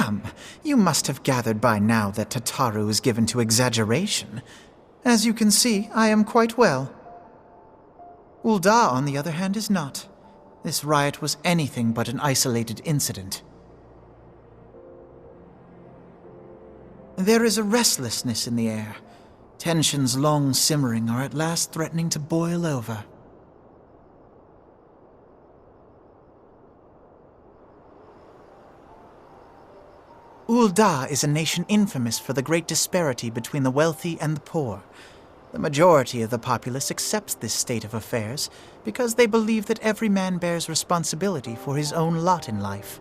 Come, you must have gathered by now that Tataru is given to exaggeration. As you can see, I am quite well. Ul'dah, on the other hand, is not. This riot was anything but an isolated incident. There is a restlessness in the air. Tensions long simmering are at last threatening to boil over. Ul'dah is a nation infamous for the great disparity between the wealthy and the poor. The majority of the populace accepts this state of affairs because they believe that every man bears responsibility for his own lot in life.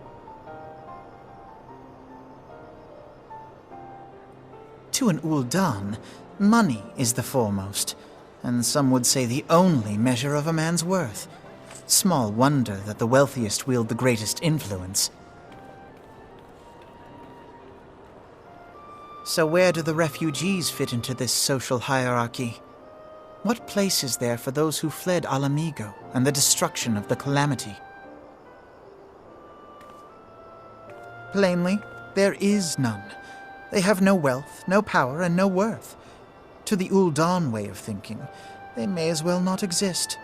To an Ul'dan, money is the foremost, and some would say the only measure of a man's worth. Small wonder that the wealthiest wield the greatest influence. So where do the refugees fit into this social hierarchy? What place is there for those who fled Alamigo and the destruction of the Calamity? Plainly, there is none. They have no wealth, no power, and no worth. To the Ul'dan way of thinking, they may as well not exist.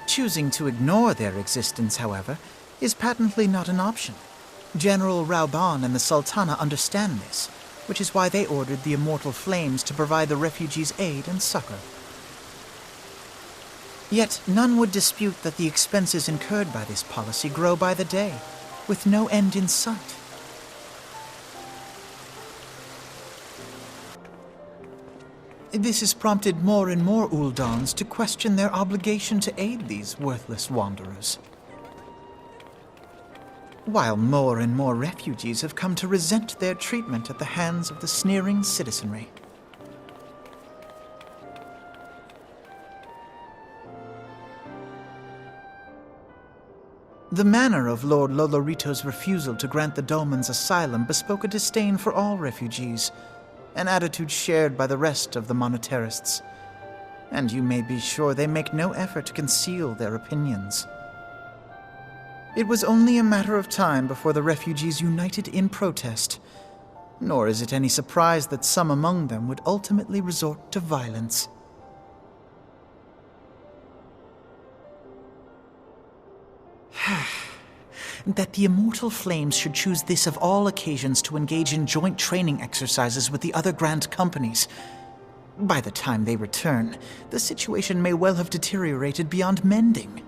Choosing to ignore their existence, however, is patently not an option. General Rauban and the Sultana understand this, which is why they ordered the Immortal Flames to provide the refugees aid and succor. Yet none would dispute that the expenses incurred by this policy grow by the day, with no end in sight. This has prompted more and more Uldans to question their obligation to aid these worthless wanderers, while more and more refugees have come to resent their treatment at the hands of the sneering citizenry. The manner of Lord Lolorito's refusal to grant the Dolmens asylum bespoke a disdain for all refugees, an attitude shared by the rest of the monetarists, and you may be sure they make no effort to conceal their opinions. It was only a matter of time before the refugees united in protest, nor is it any surprise that some among them would ultimately resort to violence. That the Immortal Flames should choose this of all occasions to engage in joint training exercises with the other Grand Companies. By the time they return, the situation may well have deteriorated beyond mending.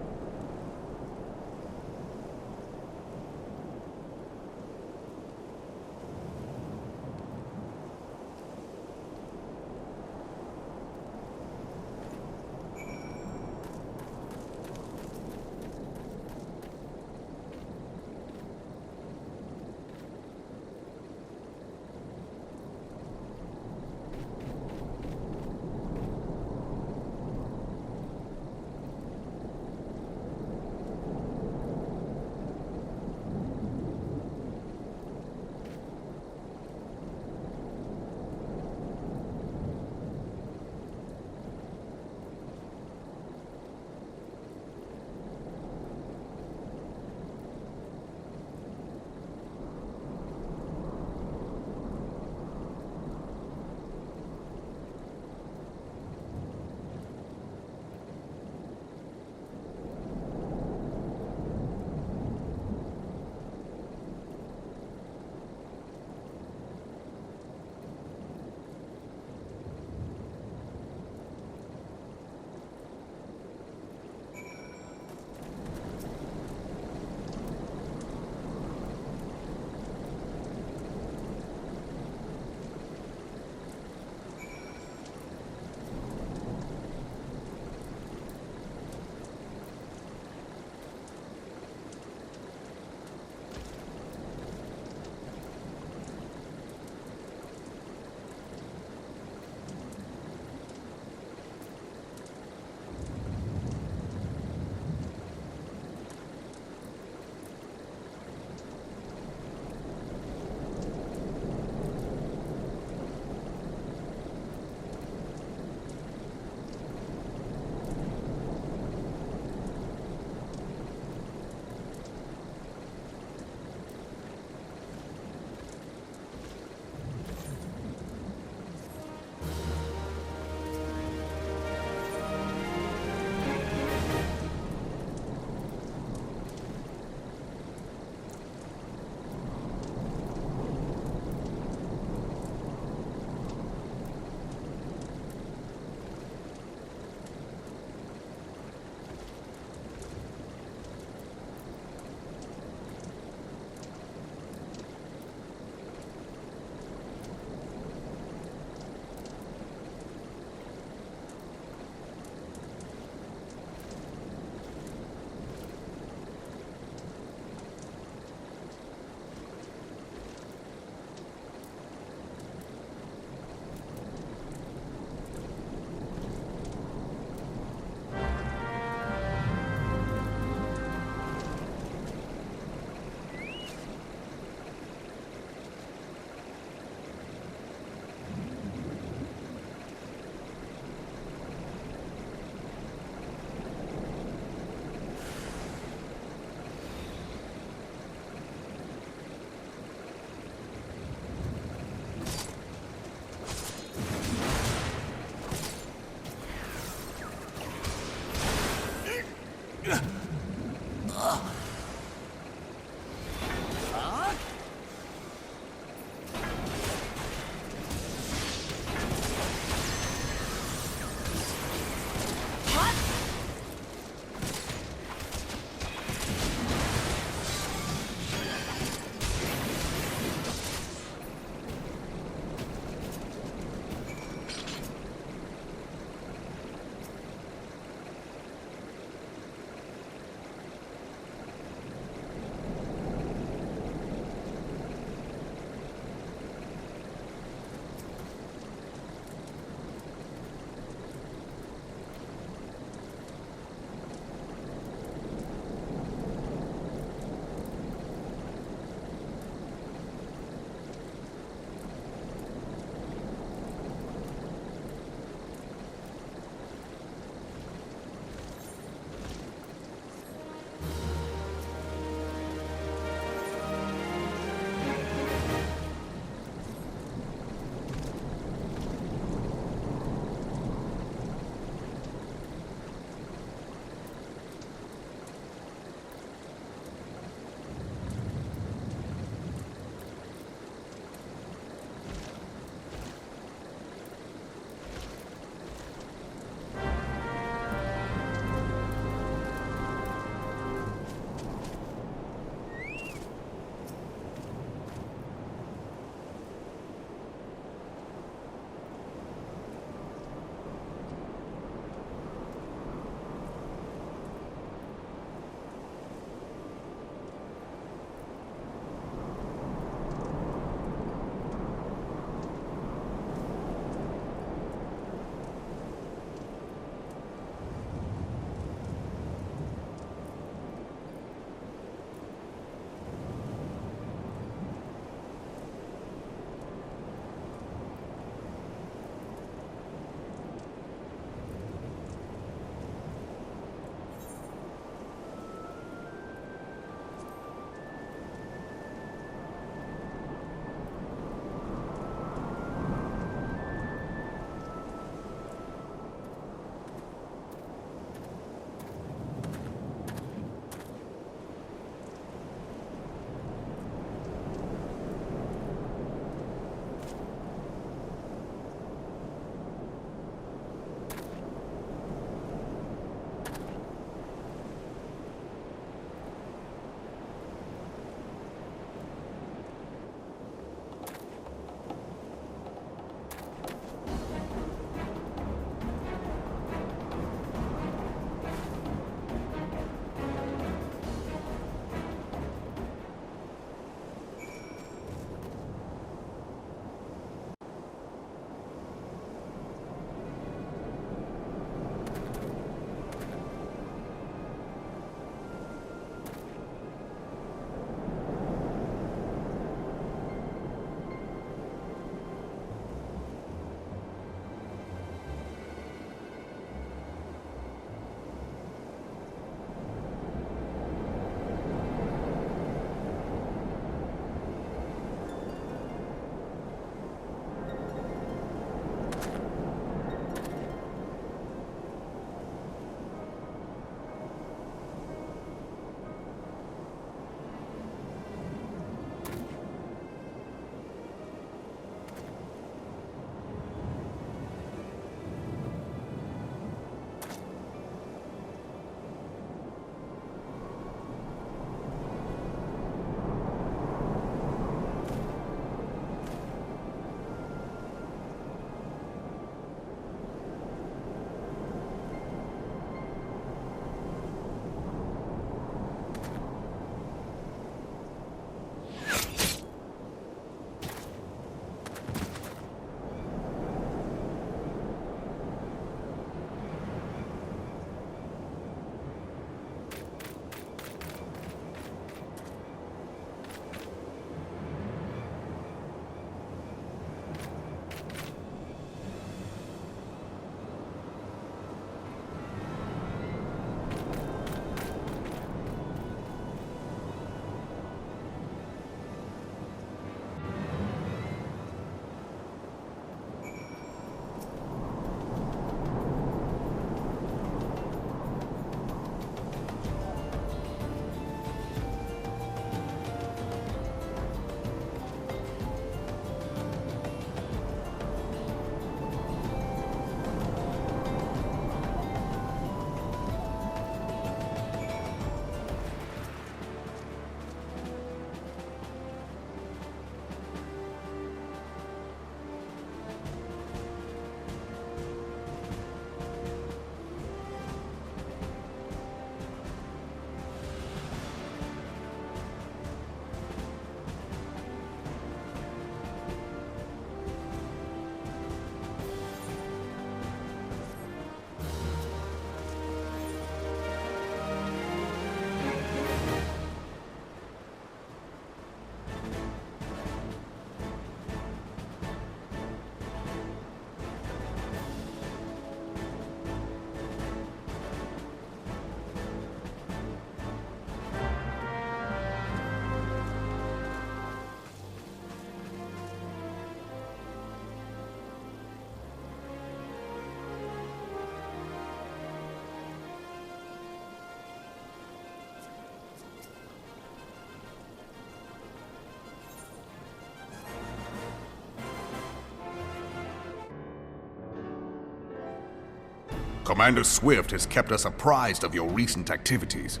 Commander Swift has kept us apprised of your recent activities.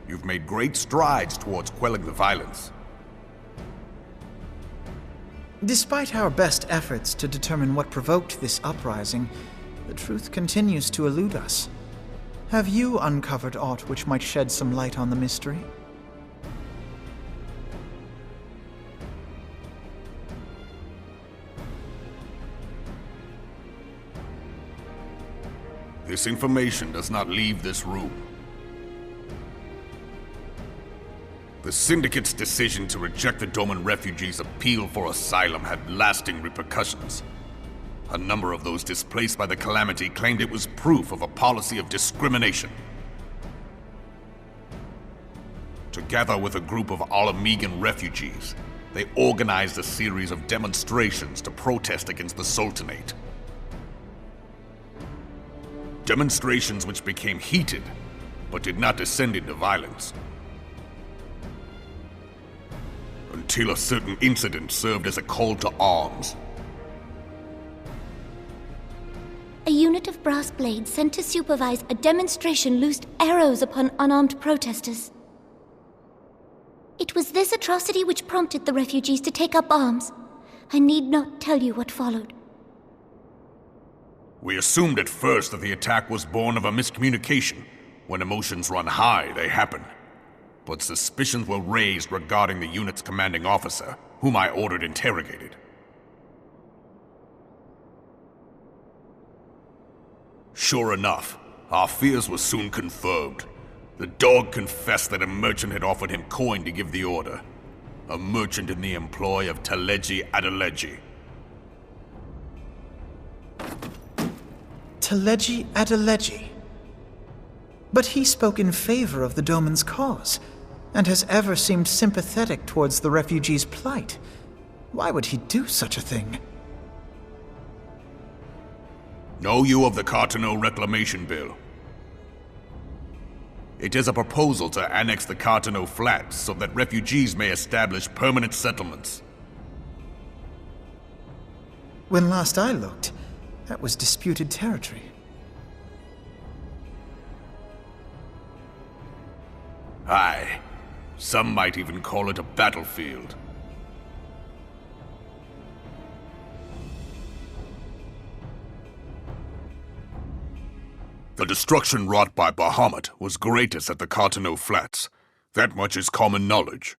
You've made great strides towards quelling the violence. Despite our best efforts to determine what provoked this uprising, the truth continues to elude us. Have you uncovered aught which might shed some light on the mystery? This information does not leave this room. The Syndicate's decision to reject the Doman refugees' appeal for asylum had lasting repercussions. A number of those displaced by the calamity claimed it was proof of a policy of discrimination. Together with a group of Alamegan refugees, they organized a series of demonstrations to protest against the Sultanate. Demonstrations which became heated, but did not descend into violence. Until a certain incident served as a call to arms. A unit of brass blades sent to supervise a demonstration loosed arrows upon unarmed protesters. It was this atrocity which prompted the refugees to take up arms. I need not tell you what followed. We assumed at first that the attack was born of a miscommunication. When emotions run high, they happen. But suspicions were raised regarding the unit's commanding officer, whom I ordered interrogated. Sure enough, our fears were soon confirmed. The dog confessed that a merchant had offered him coin to give the order. A merchant in the employ of Taleji Adeleji. Taleji Adeleji. But he spoke in favor of the Doman's cause, and has ever seemed sympathetic towards the refugees' plight. Why would he do such a thing? Know you of the Carteneau Reclamation Bill? It is a proposal to annex the Carteneau Flats so that refugees may establish permanent settlements. When last I looked, that was disputed territory. Aye. Some might even call it a battlefield. The destruction wrought by Bahamut was greatest at the Carteneau Flats. That much is common knowledge.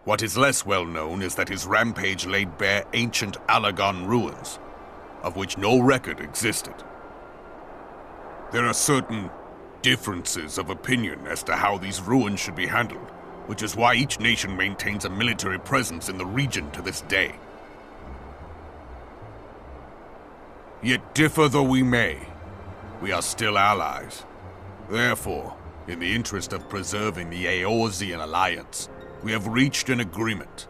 What is less well known is that his rampage laid bare ancient Allagan ruins, of which no record existed. There are certain differences of opinion as to how these ruins should be handled, which is why each nation maintains a military presence in the region to this day. Yet differ though we may, we are still allies. Therefore, in the interest of preserving the Eorzean alliance, we have reached an agreement.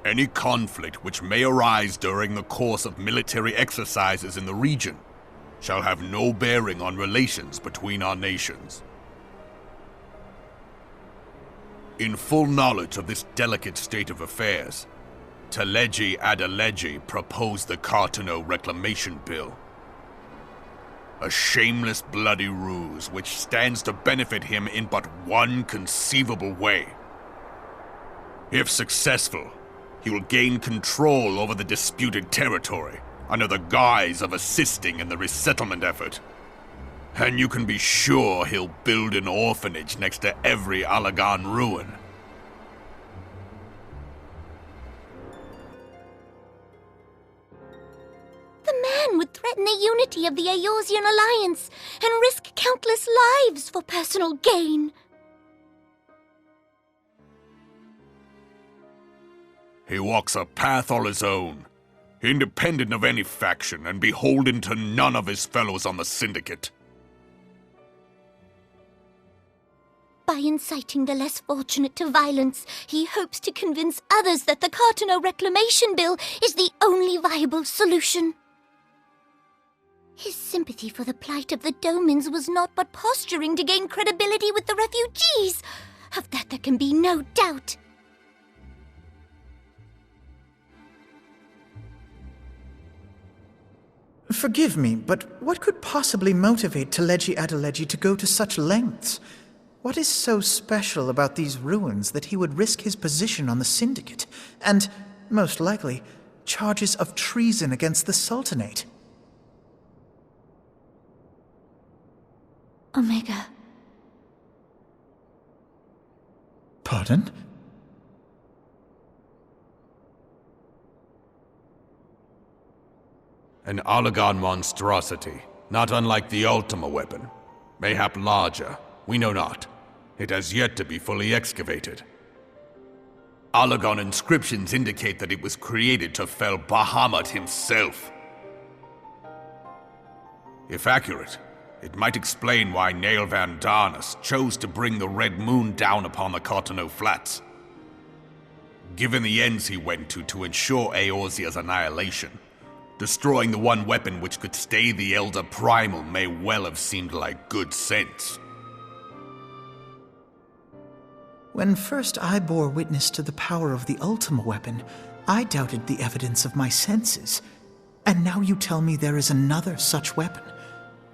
Any conflict which may arise during the course of military exercises in the region shall have no bearing on relations between our nations. In full knowledge of this delicate state of affairs, Taleji Adeleji proposed the Carteneau Reclamation Bill. A shameless, bloody ruse which stands to benefit him in but one conceivable way. If successful, he will gain control over the disputed territory under the guise of assisting in the resettlement effort. And you can be sure he'll build an orphanage next to every Allagan ruin. The man would threaten the unity of the Eorzean alliance and risk countless lives for personal gain. He walks a path all his own, independent of any faction and beholden to none of his fellows on the Syndicate. By inciting the less fortunate to violence, he hopes to convince others that the Carteneau Reclamation Bill is the only viable solution. His sympathy for the plight of the Domans was not but posturing to gain credibility with the refugees. Of that there can be no doubt. Forgive me, but what could possibly motivate Teleji Adeleji to go to such lengths? What is so special about these ruins that he would risk his position on the Syndicate, and, most likely, charges of treason against the Sultanate? Omega. Pardon? An Oligon monstrosity, not unlike the Ultima weapon. Mayhap larger, we know not. It has yet to be fully excavated. Oligon inscriptions indicate that it was created to fell Bahamut himself. If accurate, it might explain why Nail Van Darnus chose to bring the Red Moon down upon the Carteneau Flats. Given the ends he went to ensure Eorzea's annihilation, destroying the one weapon which could stay the Elder Primal may well have seemed like good sense. When first I bore witness to the power of the Ultima weapon, I doubted the evidence of my senses. And now you tell me there is another such weapon,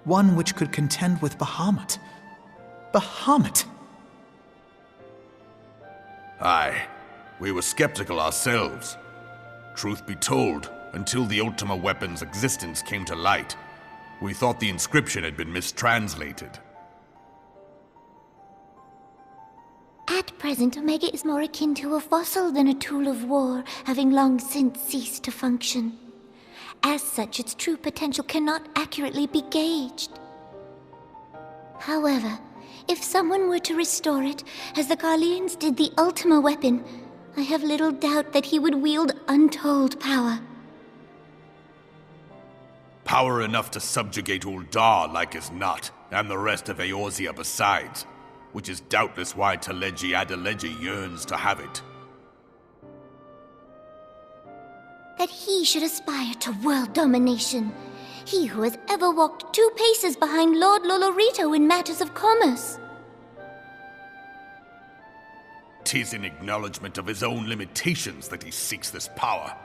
one which could contend with Bahamut. Bahamut! Aye, we were skeptical ourselves. Truth be told, until the Ultima weapon's existence came to light, we thought the inscription had been mistranslated. At present, Omega is more akin to a fossil than a tool of war, having long since ceased to function. As such, its true potential cannot accurately be gauged. However, if someone were to restore it, as the Garleans did the Ultima weapon, I have little doubt that he would wield untold power. Power enough to subjugate Uldar like as not, and the rest of Eorzea besides, which is doubtless why Teleji Adeleji yearns to have it. That he should aspire to world domination. He who has ever walked 2 paces behind Lord Lolorito in matters of commerce. 'Tis in acknowledgement of his own limitations that he seeks this power.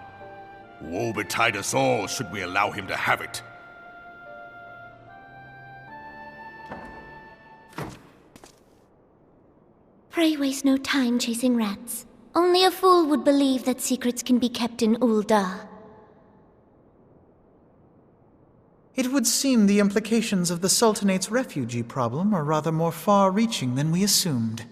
Woe betide us all should we allow him to have it. Pray waste no time chasing rats. Only a fool would believe that secrets can be kept in Uldar. It would seem the implications of the Sultanate's refugee problem are rather more far-reaching than we assumed.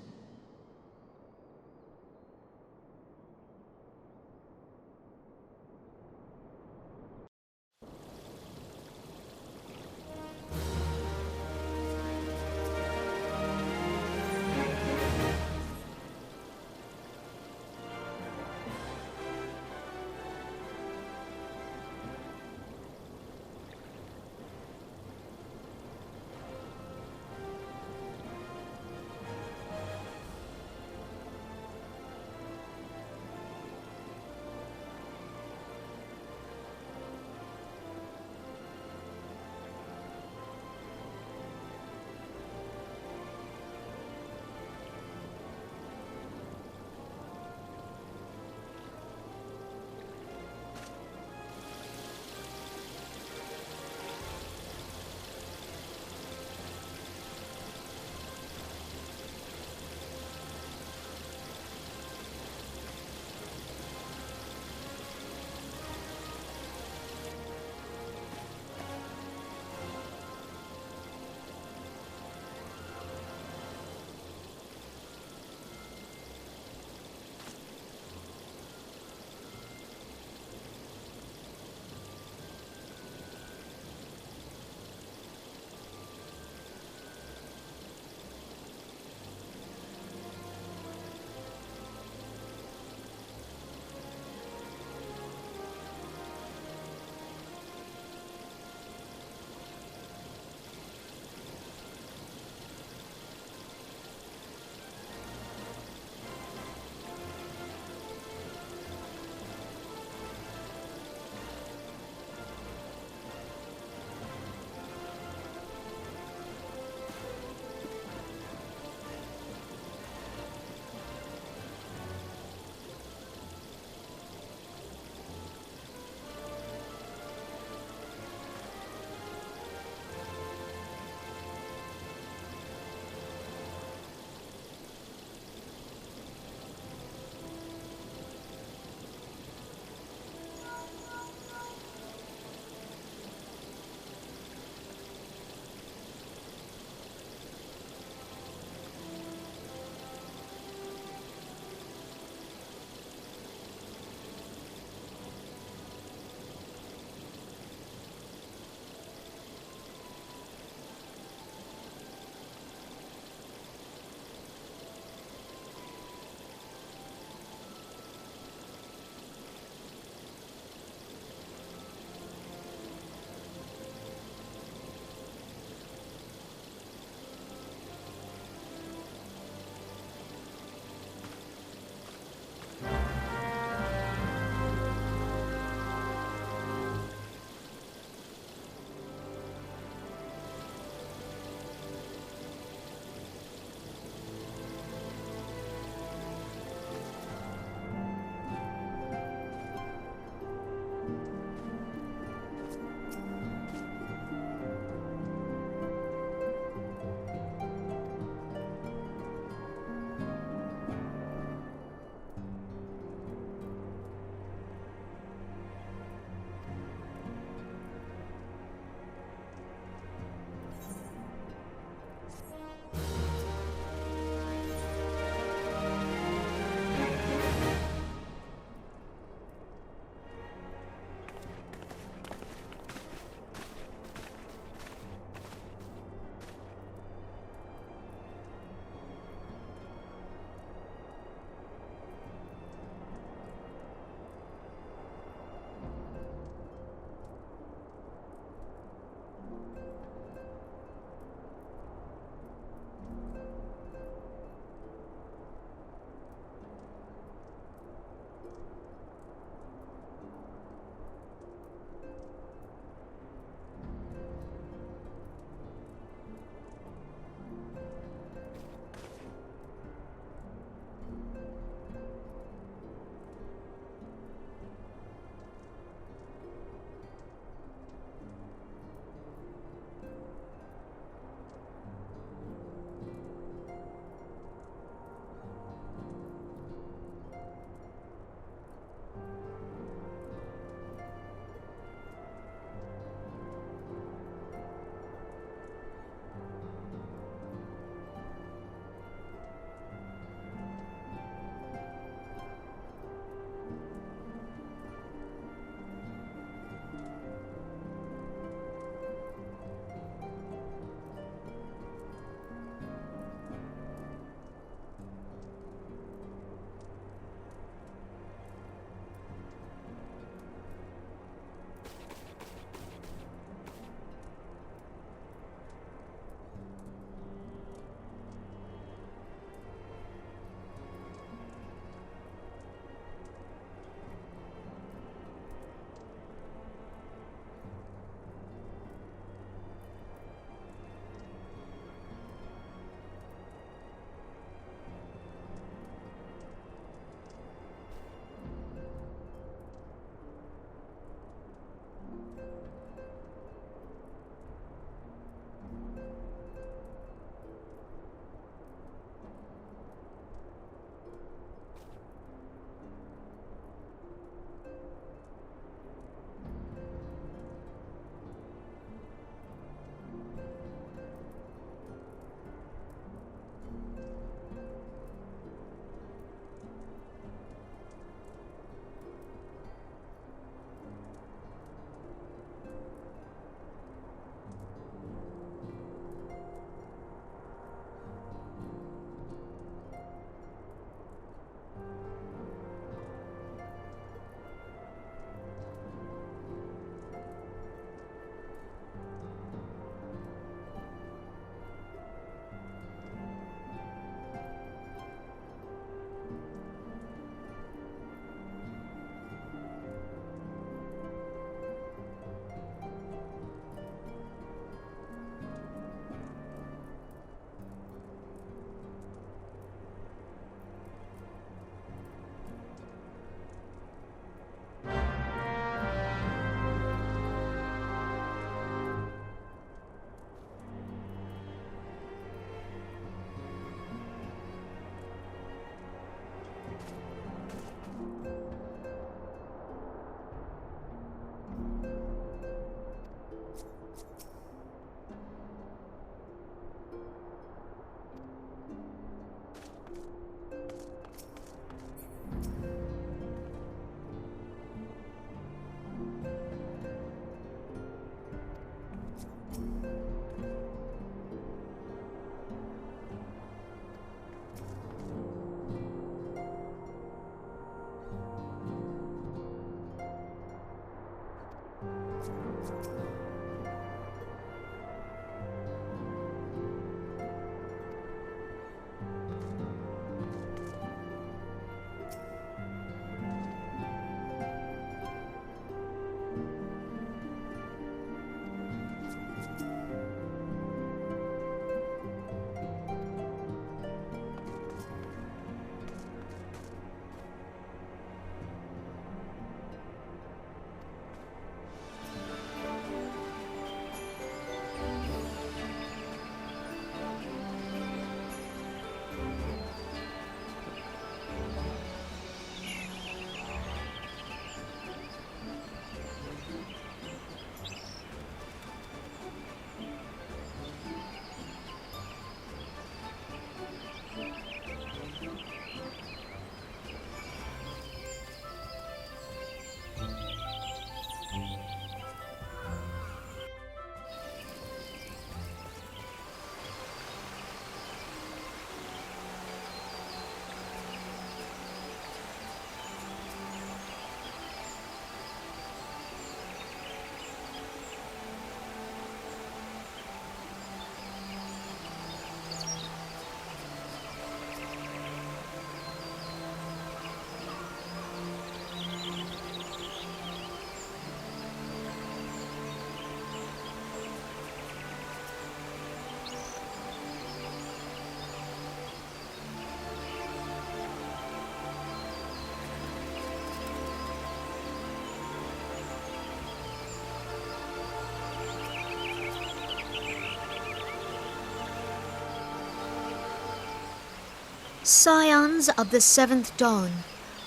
Scions of the Seventh Dawn,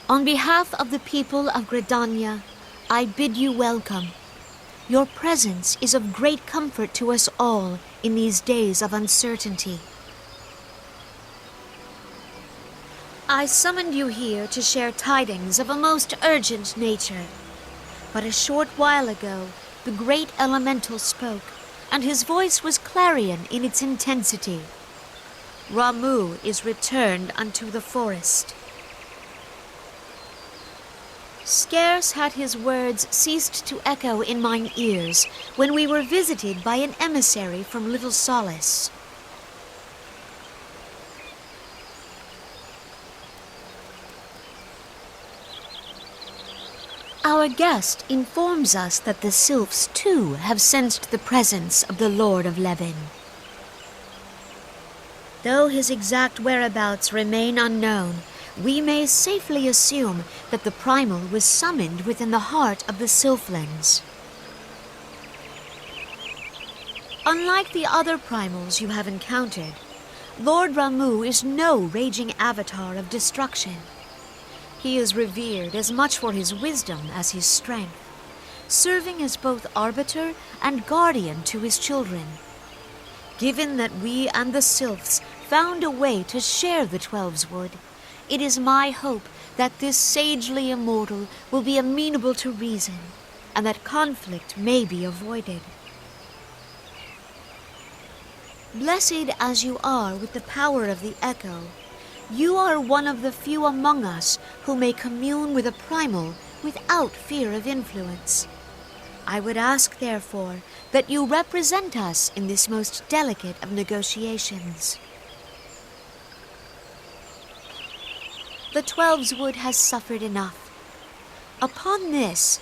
on behalf of the people of Gridania, I bid you welcome. Your presence is of great comfort to us all in these days of uncertainty. I summoned you here to share tidings of a most urgent nature. But a short while ago, the great elemental spoke, and his voice was clarion in its intensity. Ramuh is returned unto the forest. Scarce had his words ceased to echo in mine ears when we were visited by an emissary from Little Solace. Our guest informs us that the sylphs too have sensed the presence of the Lord of Levin. Though his exact whereabouts remain unknown, we may safely assume that the primal was summoned within the heart of the Sylphlands. Unlike the other primals you have encountered, Lord Ramuh is no raging avatar of destruction. He is revered as much for his wisdom as his strength, serving as both arbiter and guardian to his children. Given that we and the Sylphs found a way to share the Twelveswood, it is my hope that this sagely immortal will be amenable to reason, and that conflict may be avoided. Blessed as you are with the power of the Echo, you are one of the few among us who may commune with a primal without fear of influence. I would ask, therefore, that you represent us in this most delicate of negotiations. The Twelveswood has suffered enough. Upon this,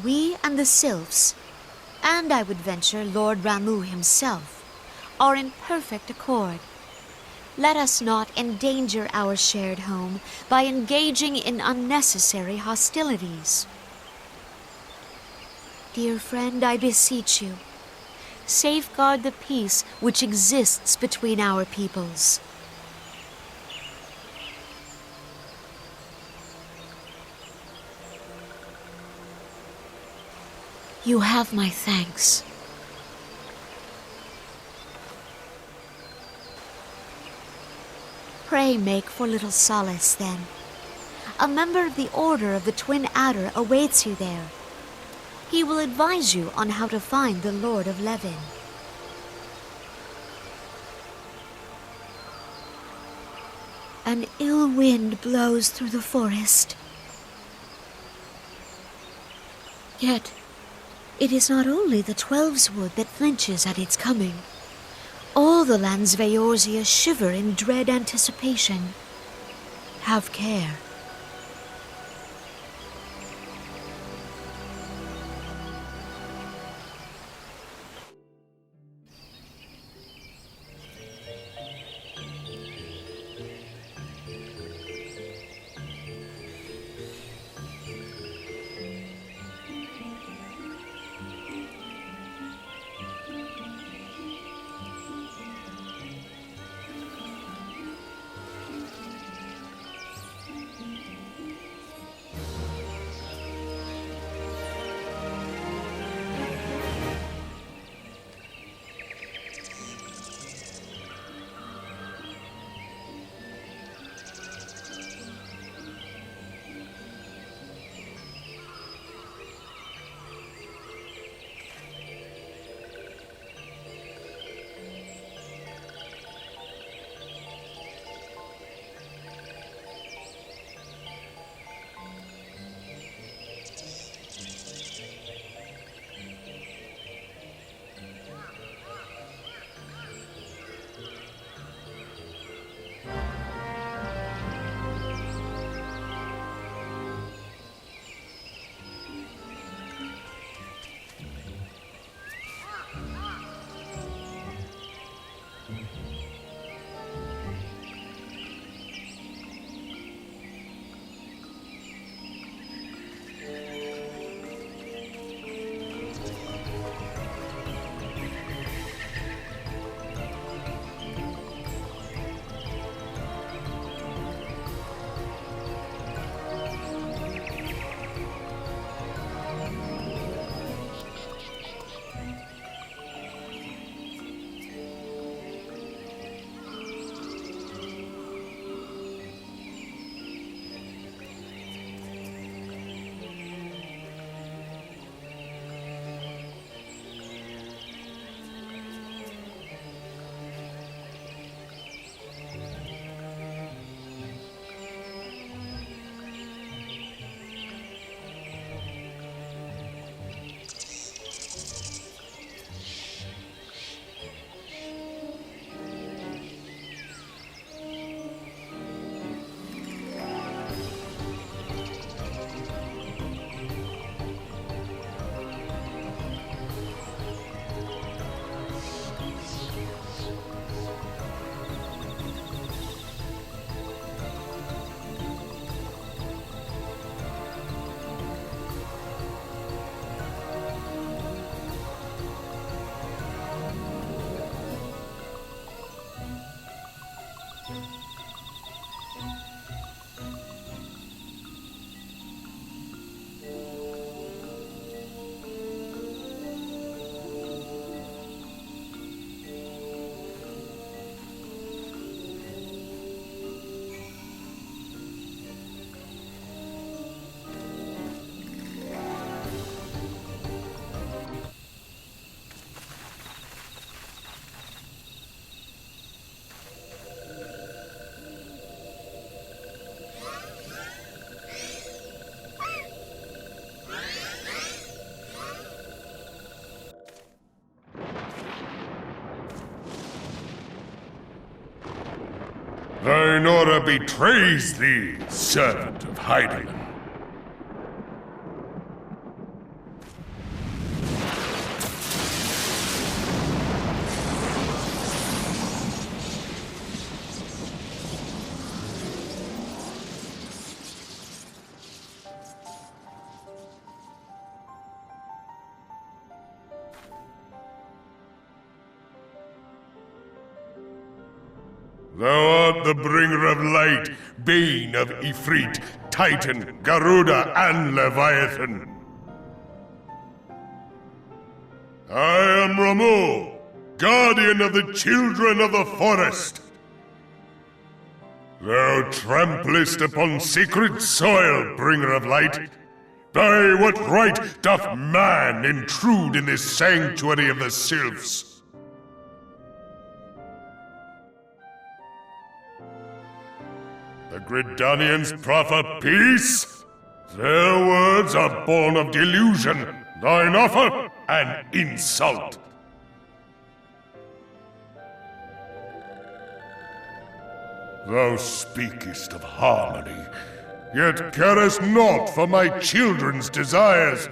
we and the Sylphs, and I would venture Lord Ramuh himself, are in perfect accord. Let us not endanger our shared home by engaging in unnecessary hostilities. Dear friend, I beseech you, safeguard the peace which exists between our peoples. You have my thanks. Pray make for Little Solace, then. A member of the Order of the Twin Adder awaits you there. He will advise you on how to find the Lord of Levin. An ill wind blows through the forest. Yet, it is not only the Twelveswood that flinches at its coming. All the lands Veorzia shiver in dread anticipation. Have care. Thine order betrays thee, servant of Hydaelyn. Thou art the bringer of light, bane of Ifrit, Titan, Garuda, and Leviathan. I am Ramuh, guardian of the children of the forest. Thou tramplest upon sacred soil, bringer of light. By what right doth man intrude in this sanctuary of the sylphs? The Gridanians proffer peace? Their words are born of delusion, thine offer an insult. Thou speakest of harmony, yet carest not for my children's desires.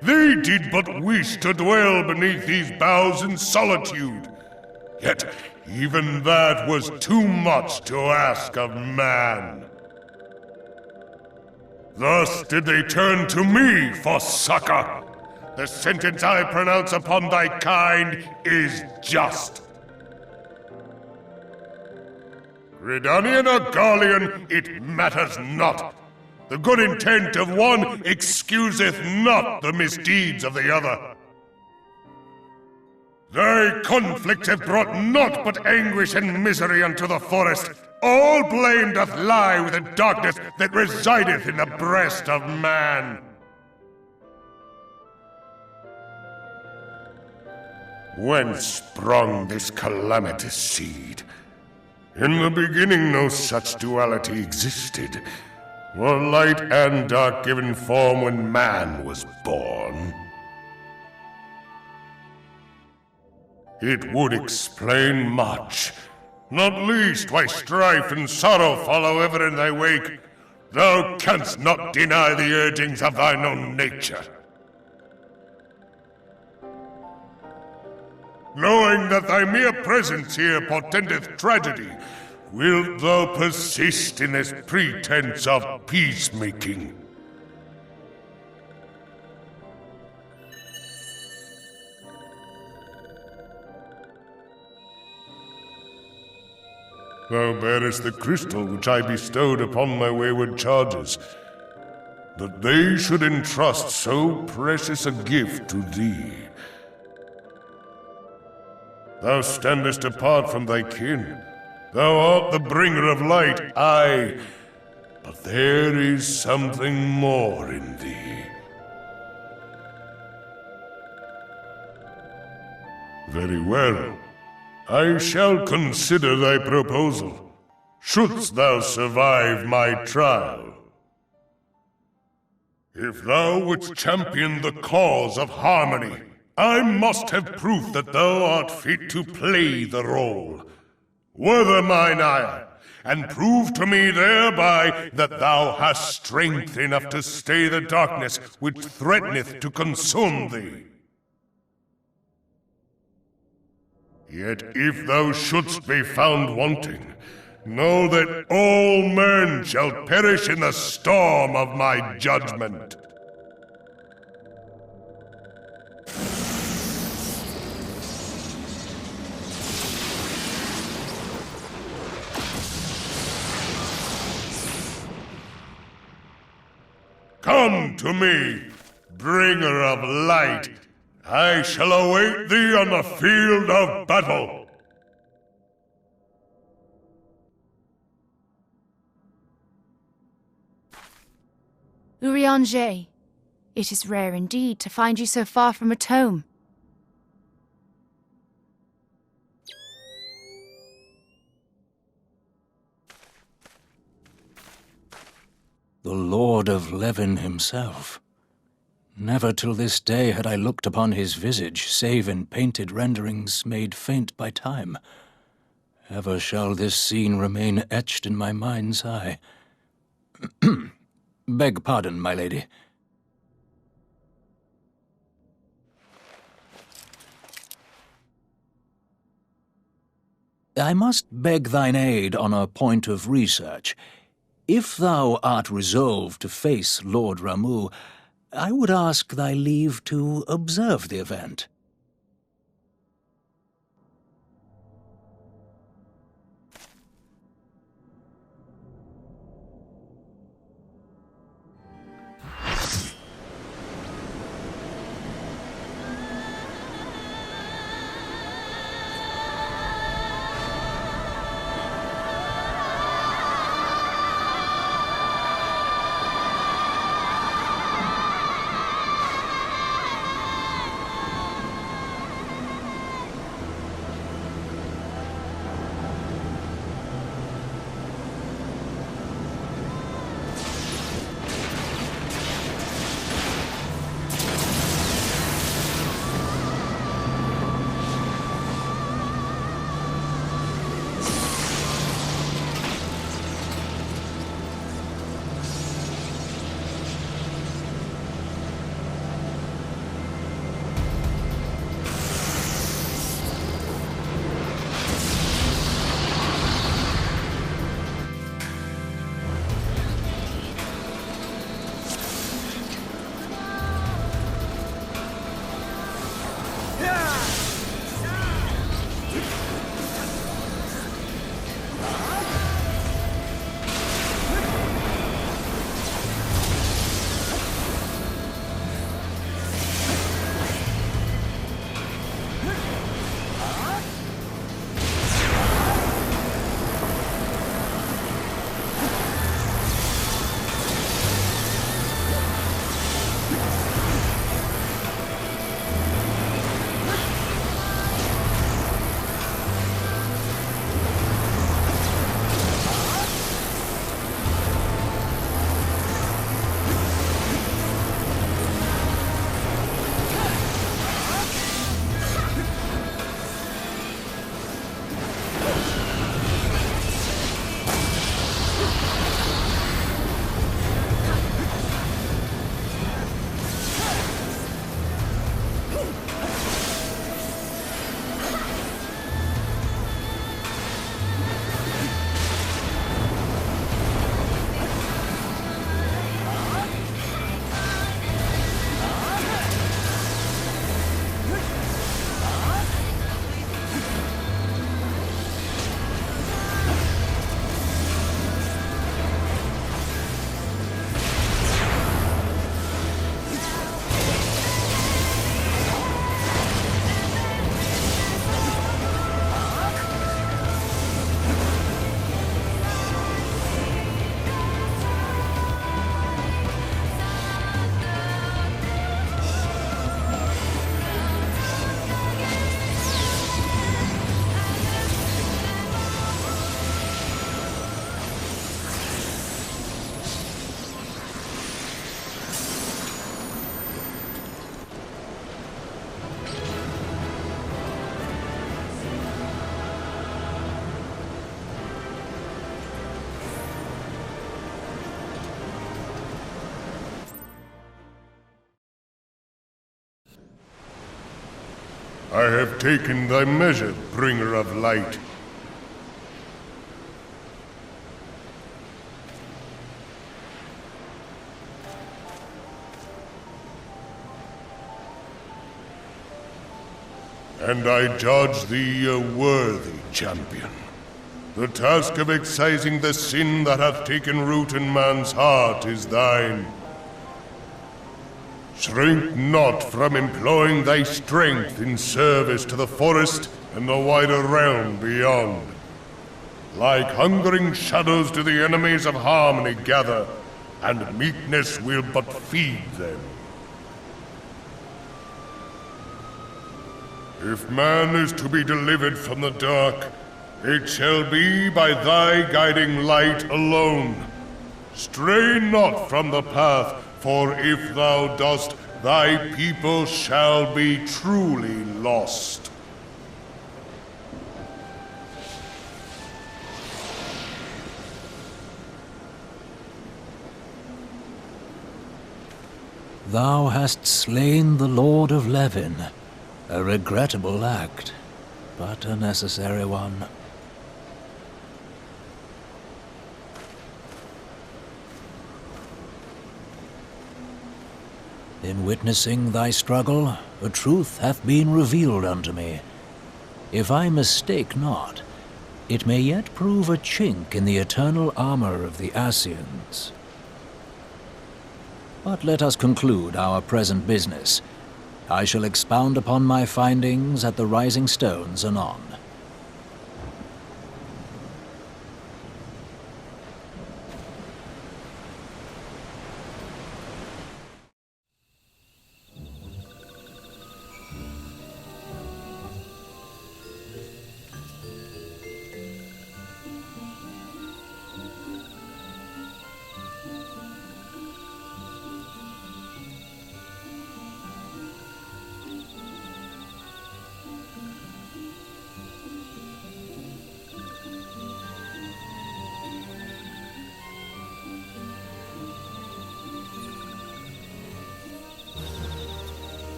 They did but wish to dwell beneath these boughs in solitude. Yet even that was too much to ask of man. Thus did they turn to me for succor. The sentence I pronounce upon thy kind is just. Gridanian or Garlean, it matters not. The good intent of one excuseth not the misdeeds of the other. Thy conflicts have brought naught but anguish and misery unto the forest. All blame doth lie with the darkness that resideth in the breast of man. Whence sprung this calamitous seed? In the beginning no such duality existed. Were light and dark given form when man was born? It would explain much, not least why strife and sorrow follow ever in thy wake. Thou canst not deny the urgings of thine own nature. Knowing that thy mere presence here portendeth tragedy, wilt thou persist in this pretense of peacemaking? Thou bearest the crystal which I bestowed upon my wayward charges, that they should entrust so precious a gift to thee. Thou standest apart from thy kin. Thou art the bringer of light, aye, but there is something more in thee. Very well. I shall consider thy proposal, shouldst thou survive my trial. If thou wouldst champion the cause of harmony, I must have proof that thou art fit to play the role. Wither mine ire, and prove to me thereby that thou hast strength enough to stay the darkness which threateneth to consume thee. Yet if thou shouldst be found wanting, know that all men shall perish in the storm of my judgment. Come to me, bringer of light. I shall await thee on the field of battle. Urianger, it is rare indeed to find you so far from a tome. The Lord of Levin himself. Never till this day had I looked upon his visage, save in painted renderings made faint by time. Ever shall this scene remain etched in my mind's eye. Beg pardon, my lady. I must beg thine aid on a point of research. If thou art resolved to face Lord Ramuh, I would ask thy leave to observe the event. I have taken thy measure, bringer of light. And I judge thee a worthy champion. The task of excising the sin that hath taken root in man's heart is thine. Shrink not from employing thy strength in service to the forest and the wider realm beyond. Like hungering shadows do the enemies of harmony gather, and meekness will but feed them. If man is to be delivered from the dark, it shall be by thy guiding light alone. Stray not from the path, for if thou dost, thy people shall be truly lost. Thou hast slain the Lord of Levin. A regrettable act, but a necessary one. In witnessing thy struggle, a truth hath been revealed unto me. If I mistake not, it may yet prove a chink in the eternal armor of the Ascians. But let us conclude our present business. I shall expound upon my findings at the Rising Stones anon.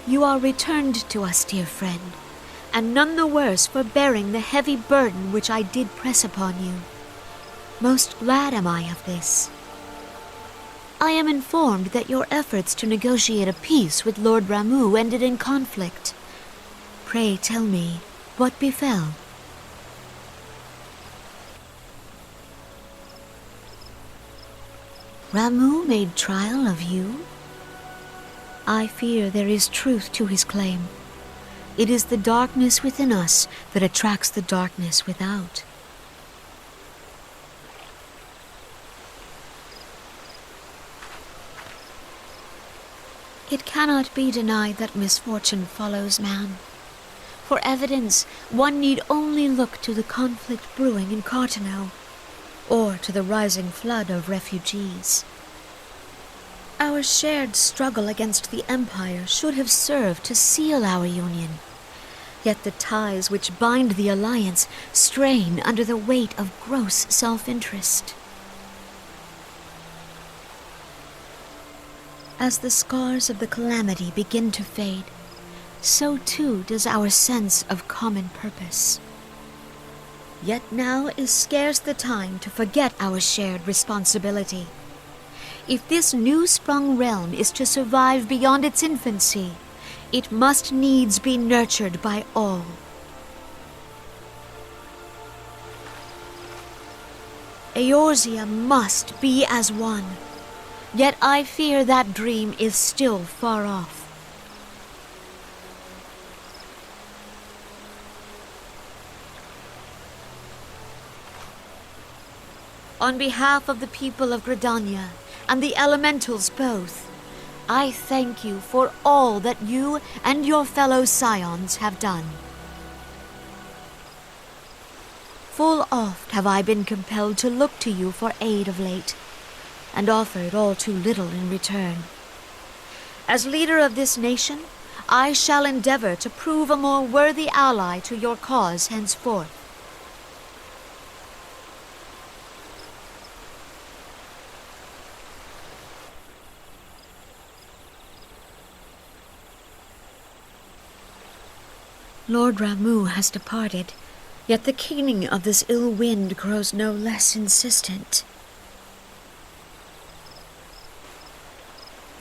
You are returned to us, dear friend, and none the worse for bearing the heavy burden which I did press upon you. Most glad am I of this. I am informed that your efforts to negotiate a peace with Lord Ramuh ended in conflict. Pray tell me, what befell? Ramuh made trial of you? I fear there is truth to his claim. It is the darkness within us that attracts the darkness without. It cannot be denied that misfortune follows man. For evidence, one need only look to the conflict brewing in Carteneau, or to the rising flood of refugees. Our shared struggle against the Empire should have served to seal our union. Yet the ties which bind the alliance strain under the weight of gross self-interest. As the scars of the calamity begin to fade, so too does our sense of common purpose. Yet now is scarce the time to forget our shared responsibility. If this new-sprung realm is to survive beyond its infancy, it must needs be nurtured by all. Eorzea must be as one, yet I fear that dream is still far off. On behalf of the people of Gridania, and the elementals both, I thank you for all that you and your fellow scions have done. Full oft have I been compelled to look to you for aid of late, and offered all too little in return. As leader of this nation, I shall endeavor to prove a more worthy ally to your cause henceforth. Lord Ramuh has departed, yet the keening of this ill wind grows no less insistent.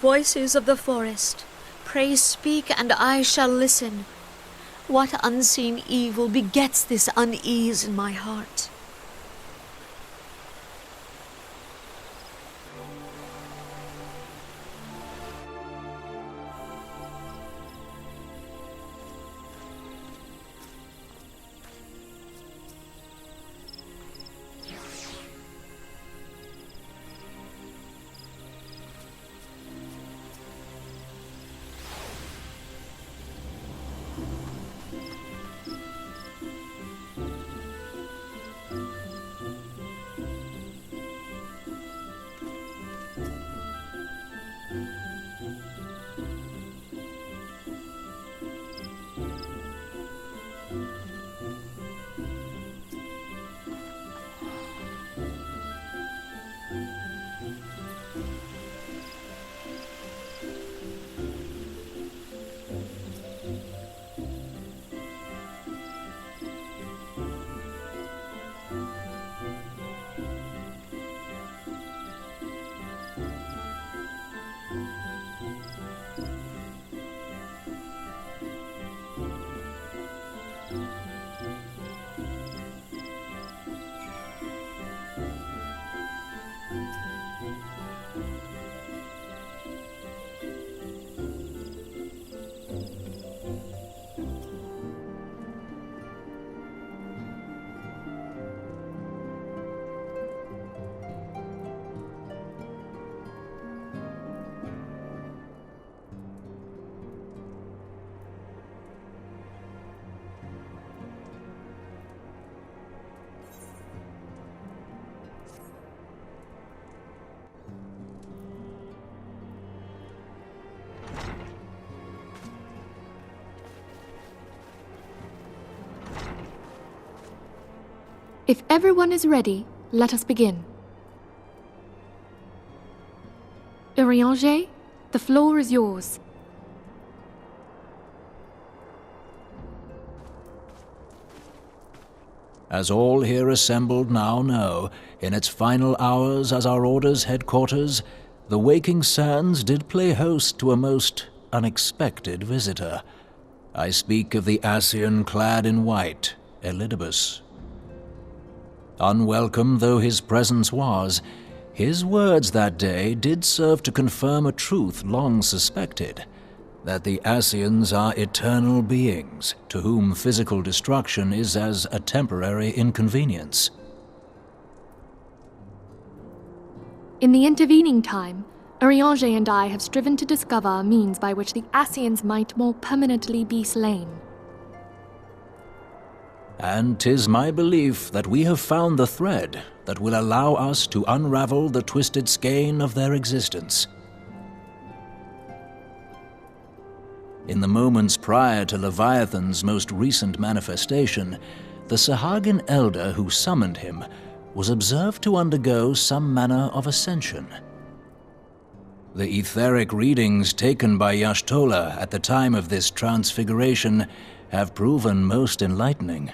Voices of the forest, pray speak and I shall listen. What unseen evil begets this unease in my heart? If everyone is ready, let us begin. Urianger, the floor is yours. As all here assembled now know, in its final hours as our Order's headquarters, the waking sands did play host to a most unexpected visitor. I speak of the Ascian clad in white, Elidibus. Unwelcome though his presence was, his words that day did serve to confirm a truth long suspected, that the Ascians are eternal beings, to whom physical destruction is as a temporary inconvenience. In the intervening time, Urianger and I have striven to discover a means by which the Ascians might more permanently be slain. And 'tis my belief that we have found the thread that will allow us to unravel the twisted skein of their existence. In the moments prior to Leviathan's most recent manifestation, the Sahagin elder who summoned him was observed to undergo some manner of ascension. The etheric readings taken by Y'shtola at the time of this transfiguration have proven most enlightening.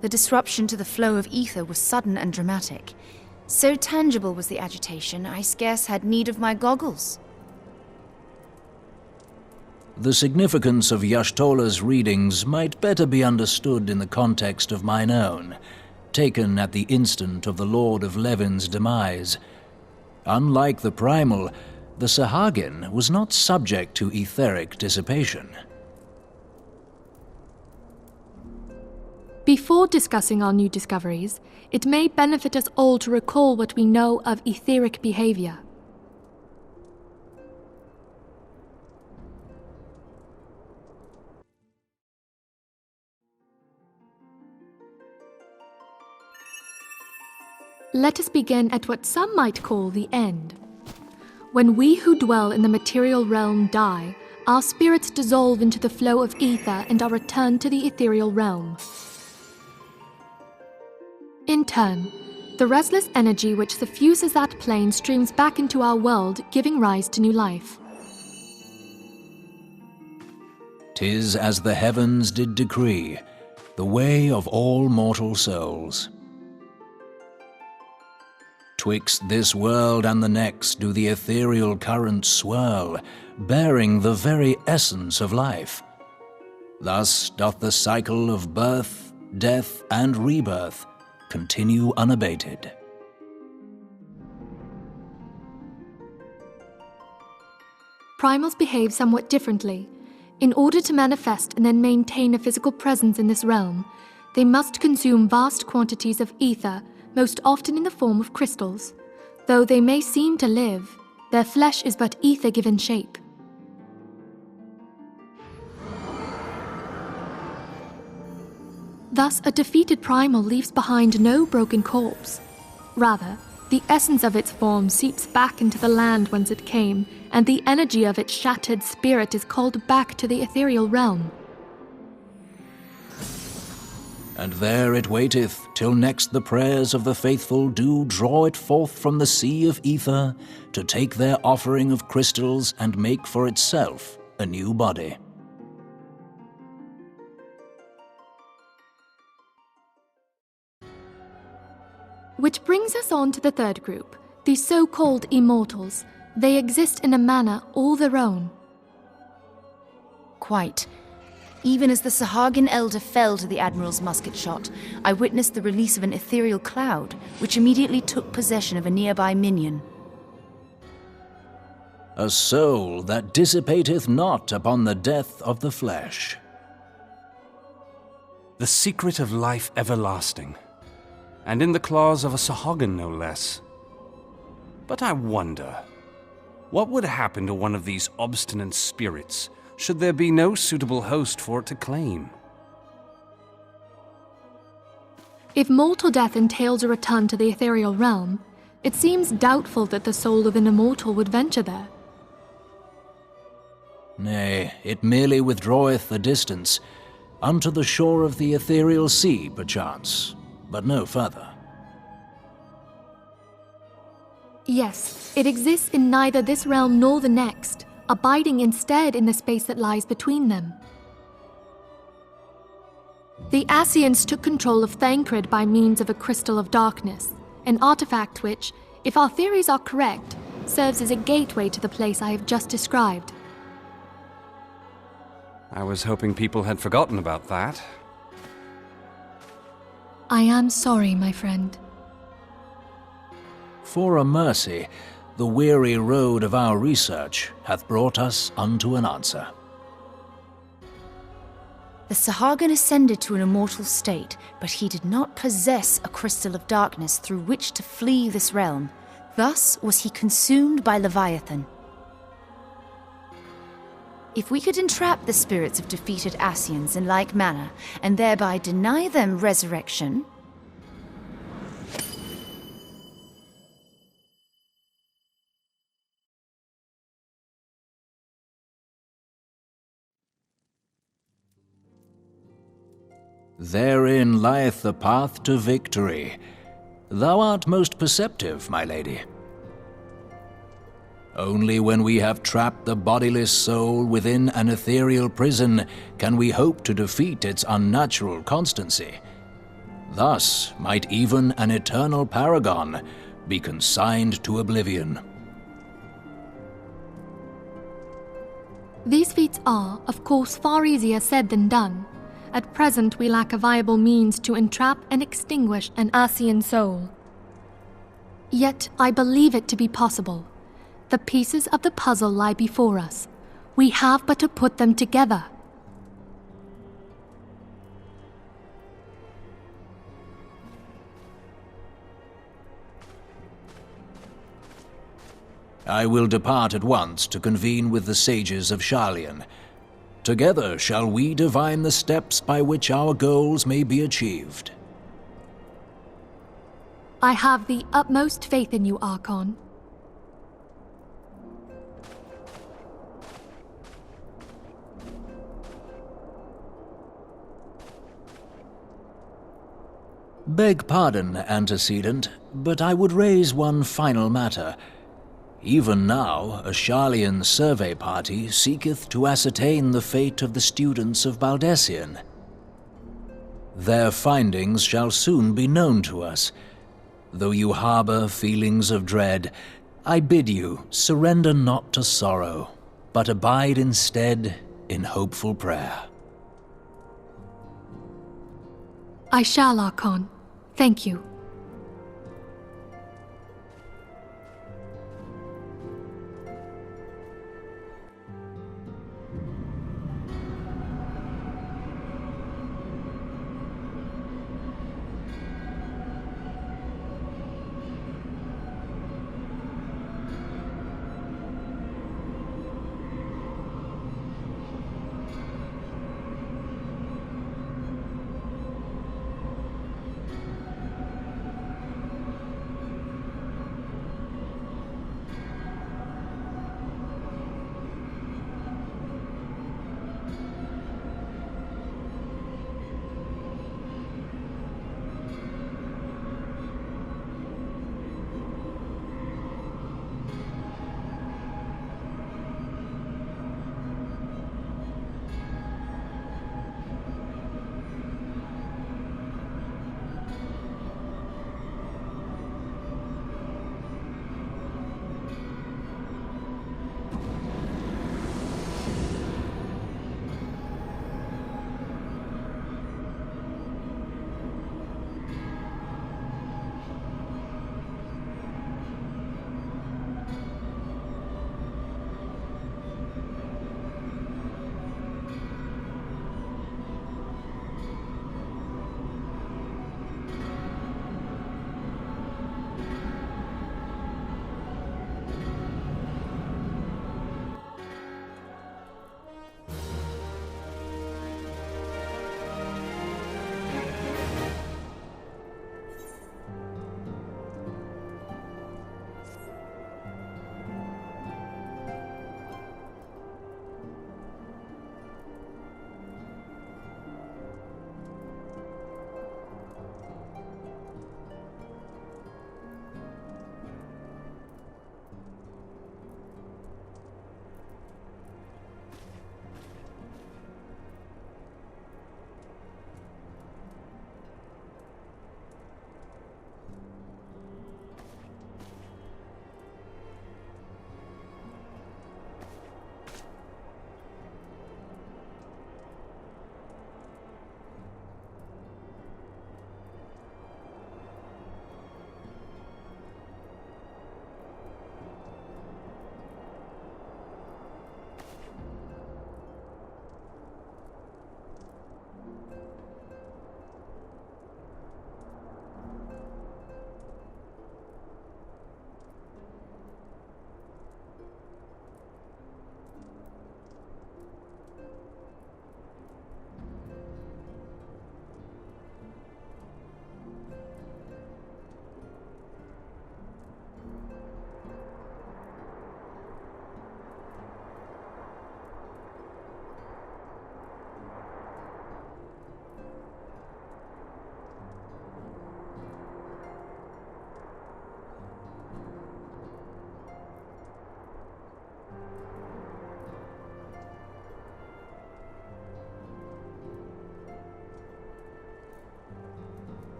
The disruption to the flow of ether was sudden and dramatic. So tangible was the agitation, I scarce had need of my goggles. The significance of Y'shtola's readings might better be understood in the context of mine own, taken at the instant of the Lord of Levin's demise. Unlike the primal, the Sahagin was not subject to etheric dissipation. Before discussing our new discoveries, it may benefit us all to recall what we know of etheric behavior. Let us begin at what some might call the end. When we who dwell in the material realm die, our spirits dissolve into the flow of ether and are returned to the ethereal realm. In turn, the restless energy which suffuses that plane streams back into our world, giving rise to new life. 'Tis as the heavens did decree, the way of all mortal souls. Twixt this world and the next do the ethereal currents swirl, bearing the very essence of life. Thus doth the cycle of birth, death, and rebirth continue unabated. Primals behave somewhat differently. In order to manifest and then maintain a physical presence in this realm, they must consume vast quantities of ether, most often in the form of crystals. Though they may seem to live, their flesh is but ether given shape. Thus, a defeated primal leaves behind no broken corpse. Rather, the essence of its form seeps back into the land whence it came, and the energy of its shattered spirit is called back to the ethereal realm. And there it waiteth, till next the prayers of the faithful do draw it forth from the sea of ether, to take their offering of crystals and make for itself a new body. Which brings us on to the third group, the so-called immortals. They exist in a manner all their own. Quite. Even as the Sahagin elder fell to the Admiral's musket shot, I witnessed the release of an ethereal cloud, which immediately took possession of a nearby minion. A soul that dissipateth not upon the death of the flesh. The secret of life everlasting, and in the claws of a Sahagin no less. But I wonder, what would happen to one of these obstinate spirits should there be no suitable host for it to claim? If mortal death entails a return to the ethereal realm, it seems doubtful that the soul of an immortal would venture there. Nay, it merely withdraweth a distance, unto the shore of the ethereal sea, perchance, but no further. Yes, it exists in neither this realm nor the next, abiding instead in the space that lies between them. The Ascians took control of Thancred by means of a crystal of darkness, an artifact which, if our theories are correct, serves as a gateway to the place I have just described. I was hoping people had forgotten about that. I am sorry, my friend. For a mercy, the weary road of our research hath brought us unto an answer. The Sahagin ascended to an immortal state, but he did not possess a crystal of darkness through which to flee this realm. Thus was he consumed by Leviathan. If we could entrap the spirits of defeated Ascians in like manner, and thereby deny them resurrection... Therein lieth the path to victory. Thou art most perceptive, my lady. Only when we have trapped the bodiless soul within an ethereal prison can we hope to defeat its unnatural constancy. Thus might even an eternal paragon be consigned to oblivion. These feats are, of course, far easier said than done. At present, we lack a viable means to entrap and extinguish an Ascian soul. Yet, I believe it to be possible. The pieces of the puzzle lie before us. We have but to put them together. I will depart at once to convene with the sages of Ishgardian. Together shall we divine the steps by which our goals may be achieved. I have the utmost faith in you, Archon. Beg pardon, antecedent, but I would raise one final matter. Even now, a Ishgardian survey party seeketh to ascertain the fate of the students of Baldessian. Their findings shall soon be known to us. Though you harbor feelings of dread, I bid you surrender not to sorrow, but abide instead in hopeful prayer. I shall, Archon. Thank you.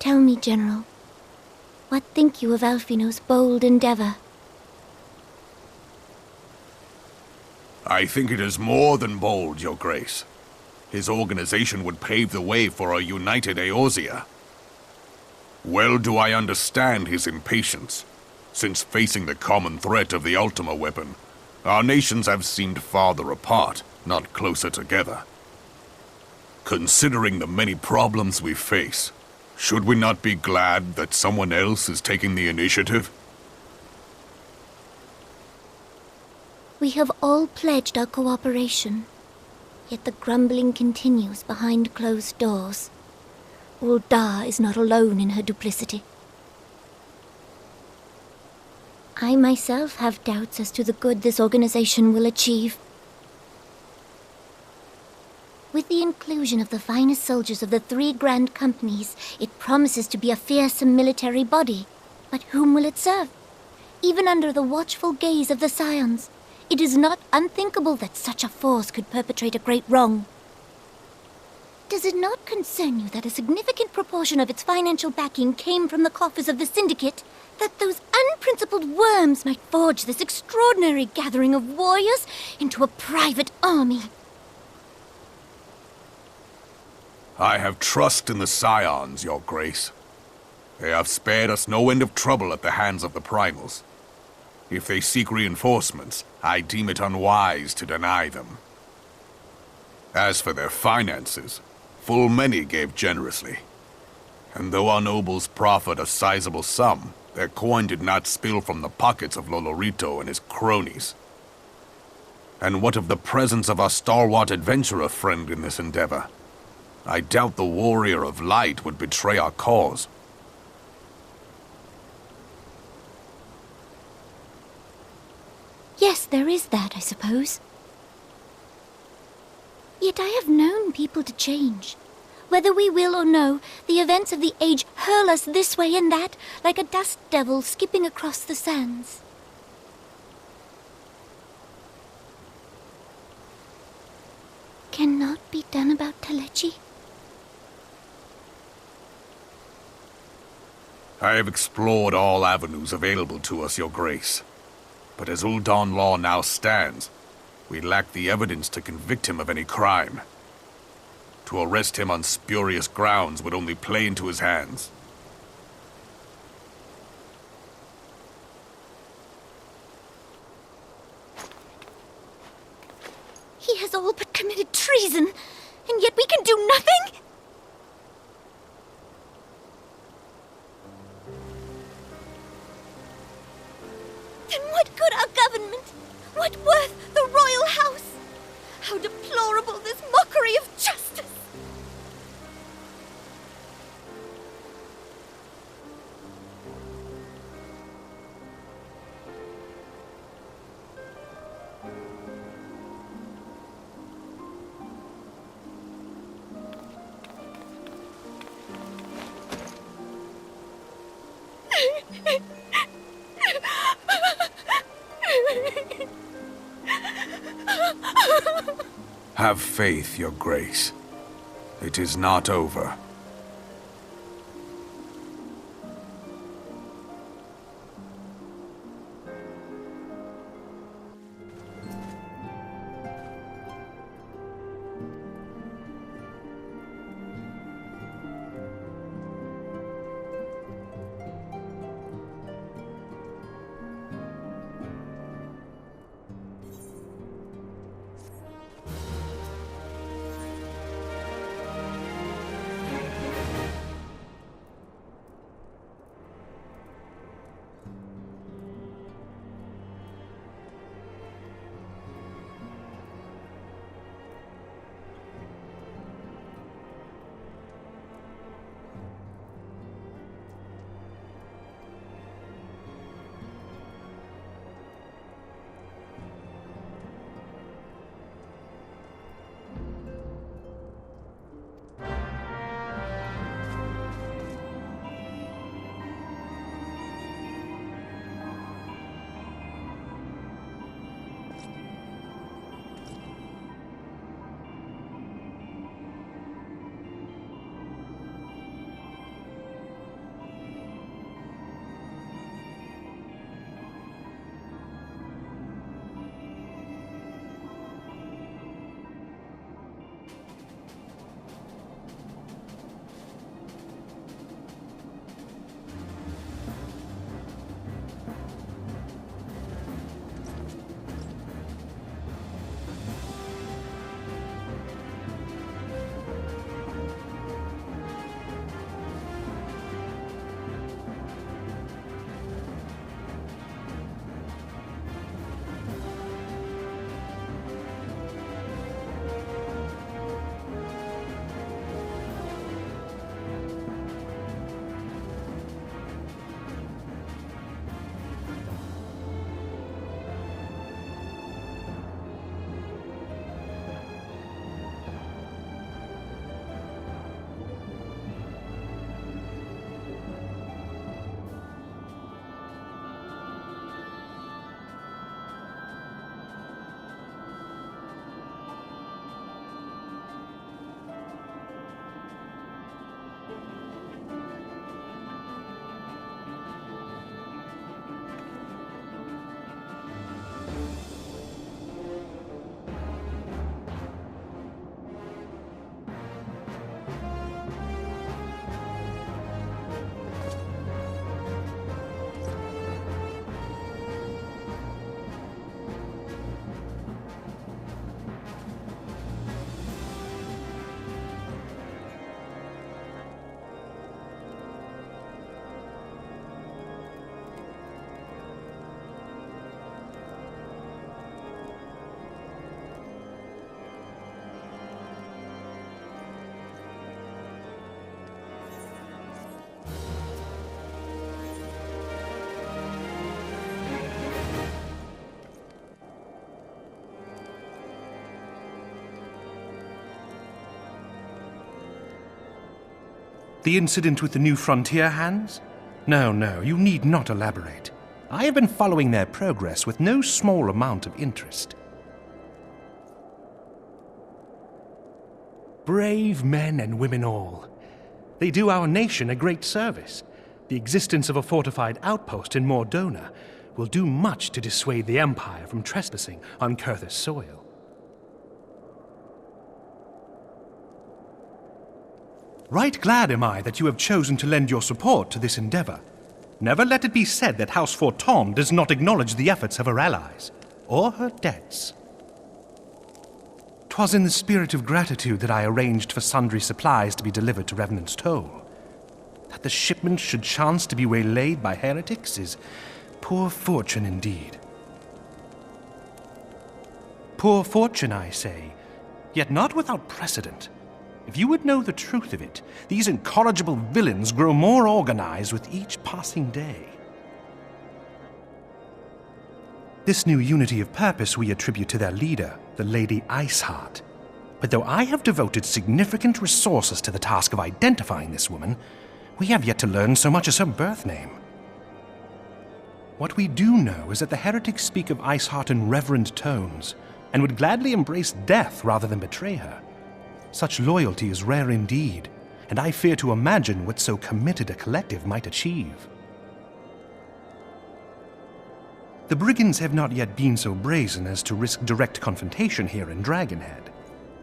Tell me, General, what think you of Alphinaud's bold endeavor? I think it is more than bold, Your Grace. His organization would pave the way for a united Eorzea. Well do I understand his impatience, since facing the common threat of the Ultima weapon, our nations have seemed farther apart, not closer together. Considering the many problems we face, should we not be glad that someone else is taking the initiative? We have all pledged our cooperation, yet the grumbling continues behind closed doors. Ul'dah is not alone in her duplicity. I myself have doubts as to the good this organization will achieve. With the inclusion of the finest soldiers of the 3 grand companies, it promises to be a fearsome military body. But whom will it serve? Even under the watchful gaze of the Scions, it is not unthinkable that such a force could perpetrate a great wrong. Does it not concern you that a significant proportion of its financial backing came from the coffers of the Syndicate? That those unprincipled worms might forge this extraordinary gathering of warriors into a private army? I have trust in the Scions, Your Grace. They have spared us no end of trouble at the hands of the primals. If they seek reinforcements, I deem it unwise to deny them. As for their finances, full many gave generously. And though our nobles proffered a sizable sum, their coin did not spill from the pockets of Lolorito and his cronies. And what of the presence of our stalwart adventurer friend in this endeavor? I doubt the Warrior of Light would betray our cause. Yes, there is that, I suppose. Yet I have known people to change. Whether we will or no, the events of the age hurl us this way and that, like a dust devil skipping across the sands. Cannot be done about Telechi? I have explored all avenues available to us, Your Grace. But as Ul'dah law now stands, we lack the evidence to convict him of any crime. To arrest him on spurious grounds would only play into his hands. He has all but committed treason, and yet we can do nothing? Then what good our government? What worth the royal house? How deplorable this mockery of justice! Have faith, Your Grace. It is not over. The incident with the New Frontier hands? No, you need not elaborate. I have been following their progress with no small amount of interest. Brave men and women all. They do our nation a great service. The existence of a fortified outpost in Mordona will do much to dissuade the Empire from trespassing on Kurthus soil. Right glad am I that you have chosen to lend your support to this endeavor. Never let it be said that House Forton does not acknowledge the efforts of her allies, or her debts. 'Twas in the spirit of gratitude that I arranged for sundry supplies to be delivered to Revenant's Toll. That the shipment should chance to be waylaid by heretics is poor fortune indeed. Poor fortune, I say, yet not without precedent. If you would know the truth of it, these incorrigible villains grow more organized with each passing day. This new unity of purpose we attribute to their leader, the Lady Iceheart. But though I have devoted significant resources to the task of identifying this woman, we have yet to learn so much as her birth name. What we do know is that the heretics speak of Iceheart in reverent tones, and would gladly embrace death rather than betray her. Such loyalty is rare indeed, and I fear to imagine what so committed a collective might achieve. The brigands have not yet been so brazen as to risk direct confrontation here in Dragonhead.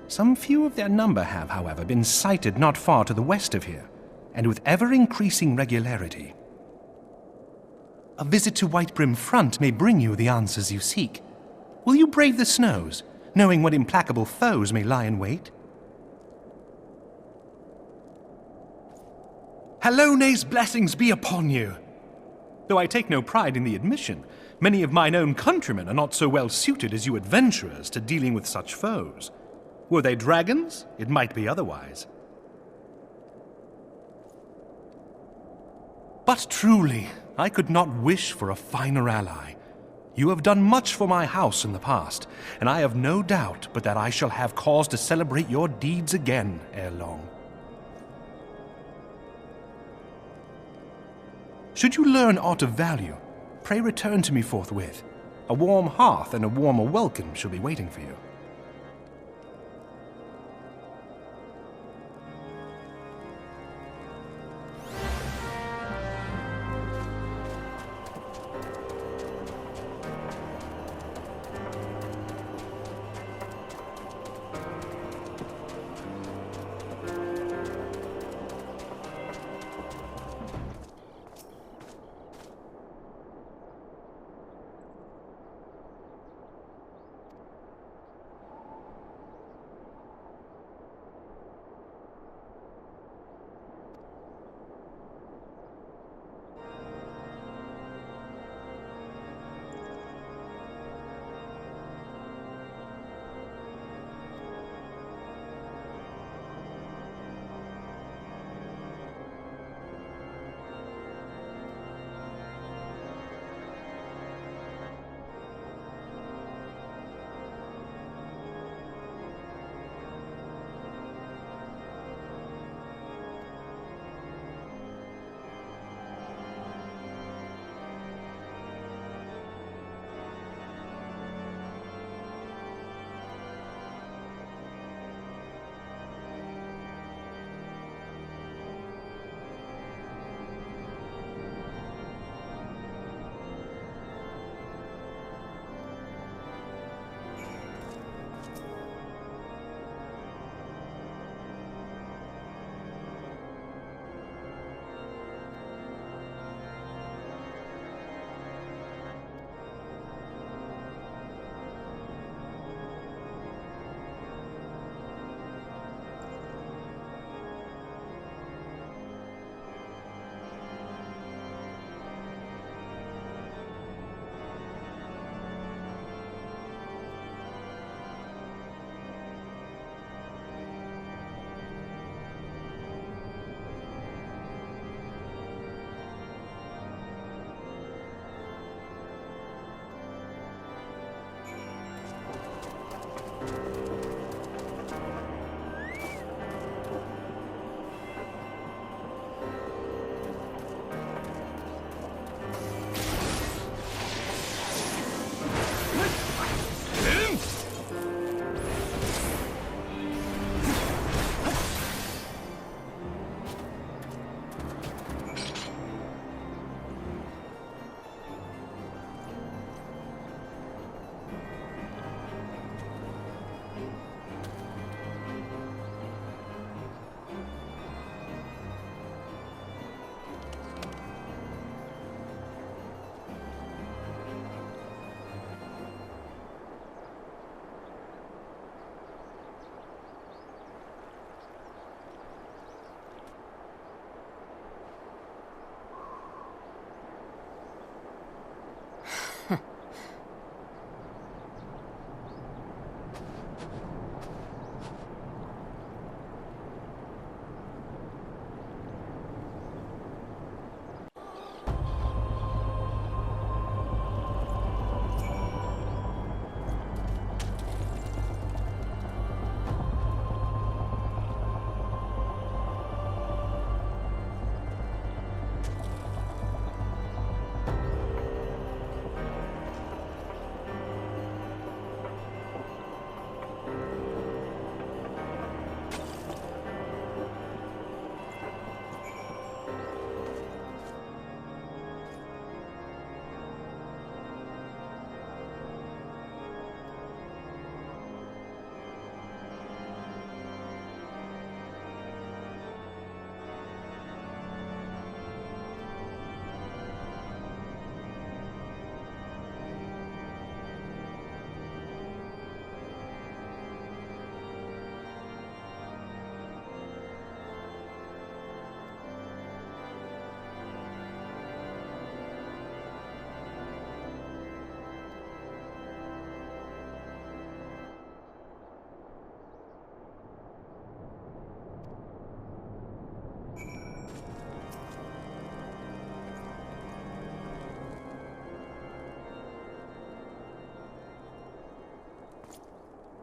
Some few of their number have, however, been sighted not far to the west of here, and with ever-increasing regularity. A visit to Whitebrim Front may bring you the answers you seek. Will you brave the snows, knowing what implacable foes may lie in wait? Hallone's blessings be upon you! Though I take no pride in the admission, many of mine own countrymen are not so well suited as you adventurers to dealing with such foes. Were they dragons, it might be otherwise. But truly, I could not wish for a finer ally. You have done much for my house in the past, and I have no doubt but that I shall have cause to celebrate your deeds again ere long. Should you learn aught of value, pray return to me forthwith. A warm hearth and a warmer welcome shall be waiting for you.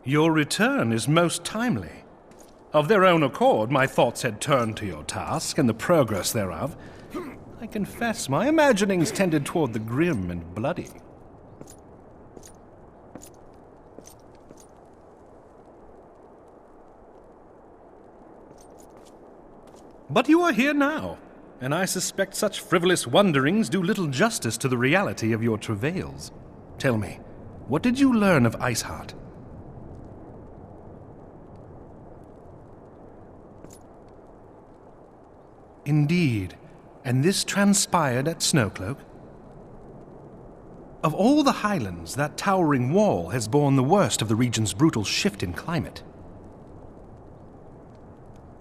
Your return is most timely. Of their own accord, my thoughts had turned to your task and the progress thereof. I confess, my imaginings tended toward the grim and bloody. But you are here now, and I suspect such frivolous wonderings do little justice to the reality of your travails. Tell me, what did you learn of Iceheart? Indeed, and this transpired at Snowcloak? Of all the highlands, that towering wall has borne the worst of the region's brutal shift in climate.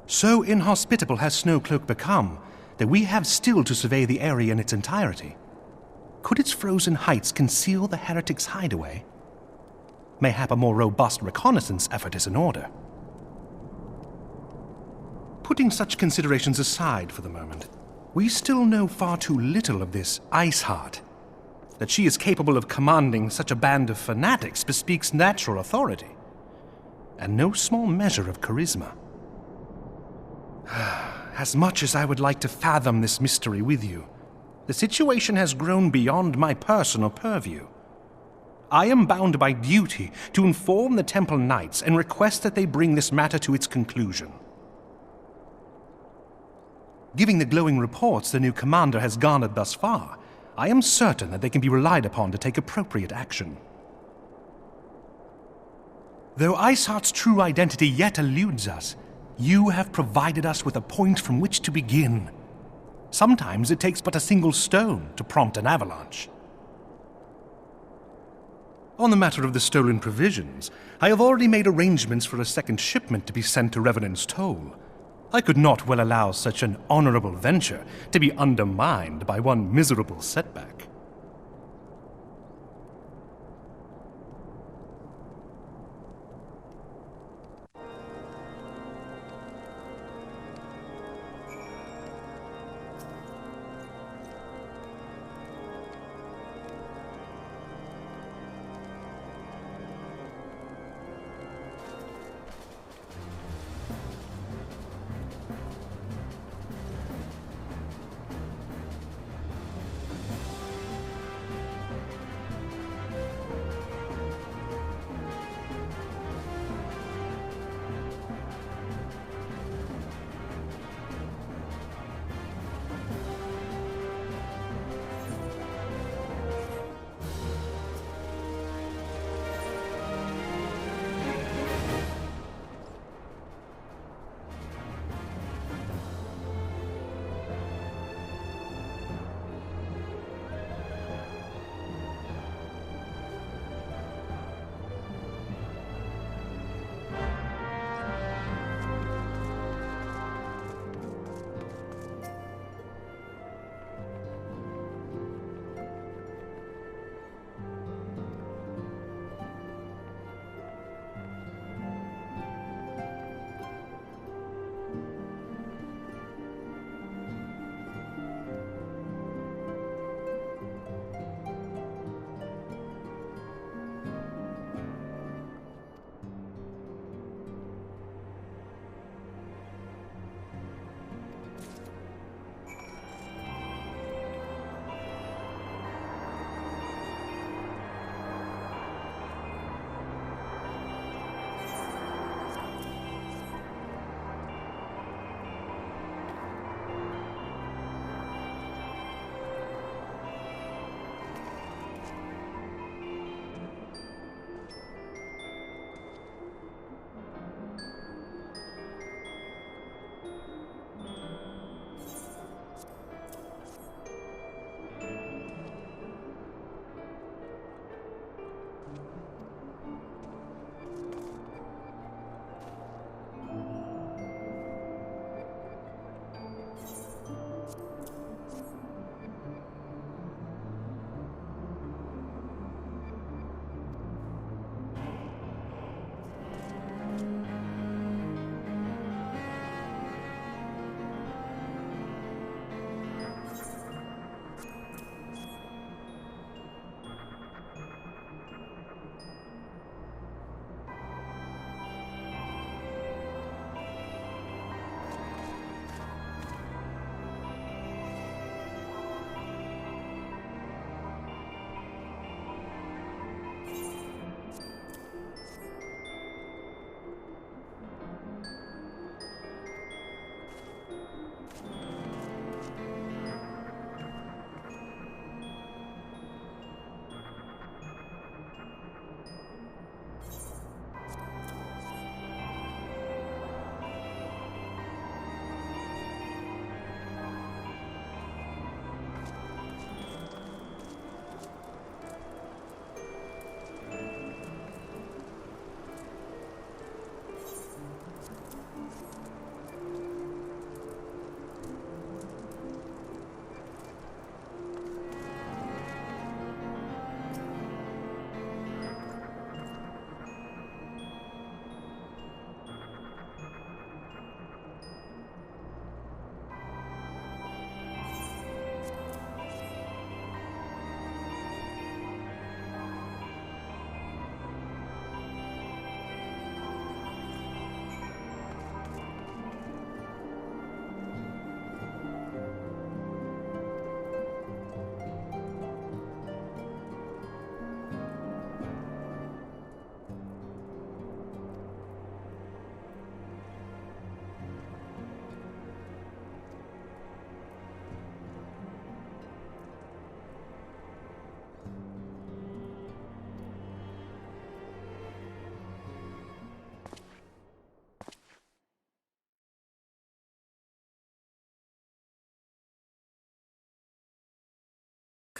So inhospitable has Snowcloak become that we have still to survey the area in its entirety. Could its frozen heights conceal the heretics' hideaway? Mayhap a more robust reconnaissance effort is in order. Putting such considerations aside for the moment, we still know far too little of this Iceheart. That she is capable of commanding such a band of fanatics bespeaks natural authority, and no small measure of charisma. As much as I would like to fathom this mystery with you, the situation has grown beyond my personal purview. I am bound by duty to inform the Temple Knights and request that they bring this matter to its conclusion. Given the glowing reports the new commander has garnered thus far, I am certain that they can be relied upon to take appropriate action. Though Iceheart's true identity yet eludes us, you have provided us with a point from which to begin. Sometimes it takes but a single stone to prompt an avalanche. On the matter of the stolen provisions, I have already made arrangements for a second shipment to be sent to Revenant's Toll. I could not well allow such an honorable venture to be undermined by one miserable setback.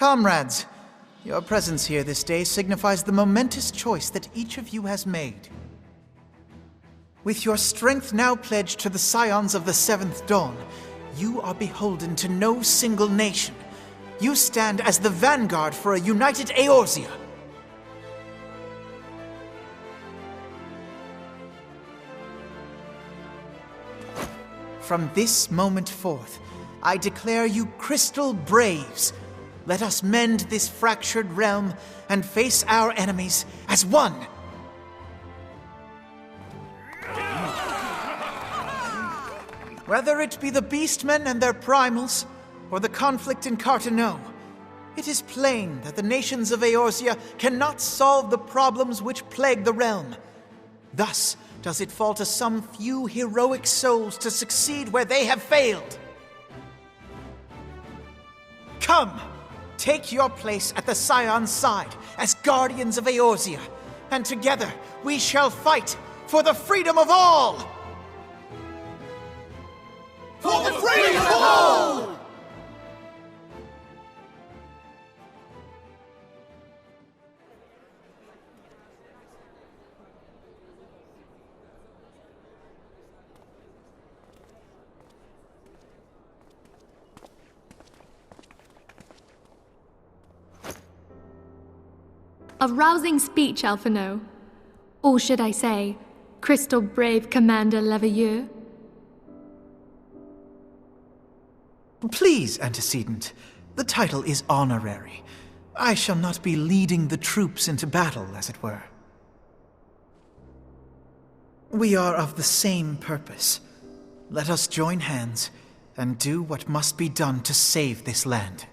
Comrades, your presence here this day signifies the momentous choice that each of you has made. With your strength now pledged to the Scions of the Seventh Dawn, you are beholden to no single nation. You stand as the vanguard for a united Eorzea. From this moment forth, I declare you Crystal Braves. Let us mend this fractured realm and face our enemies as one. Whether it be the Beastmen and their primals, or the conflict in Carteneau, it is plain that the nations of Eorzea cannot solve the problems which plague the realm. Thus does it fall to some few heroic souls to succeed where they have failed. Come, take your place at the Scion's side as guardians of Eorzea, and together we shall fight for the freedom of all! For the freedom of all! A rousing speech, Alphinaud. Or should I say, Crystal Brave Commander Leveilleur? Please, Antecedent. The title is honorary. I shall not be leading the troops into battle, as it were. We are of the same purpose. Let us join hands and do what must be done to save this land.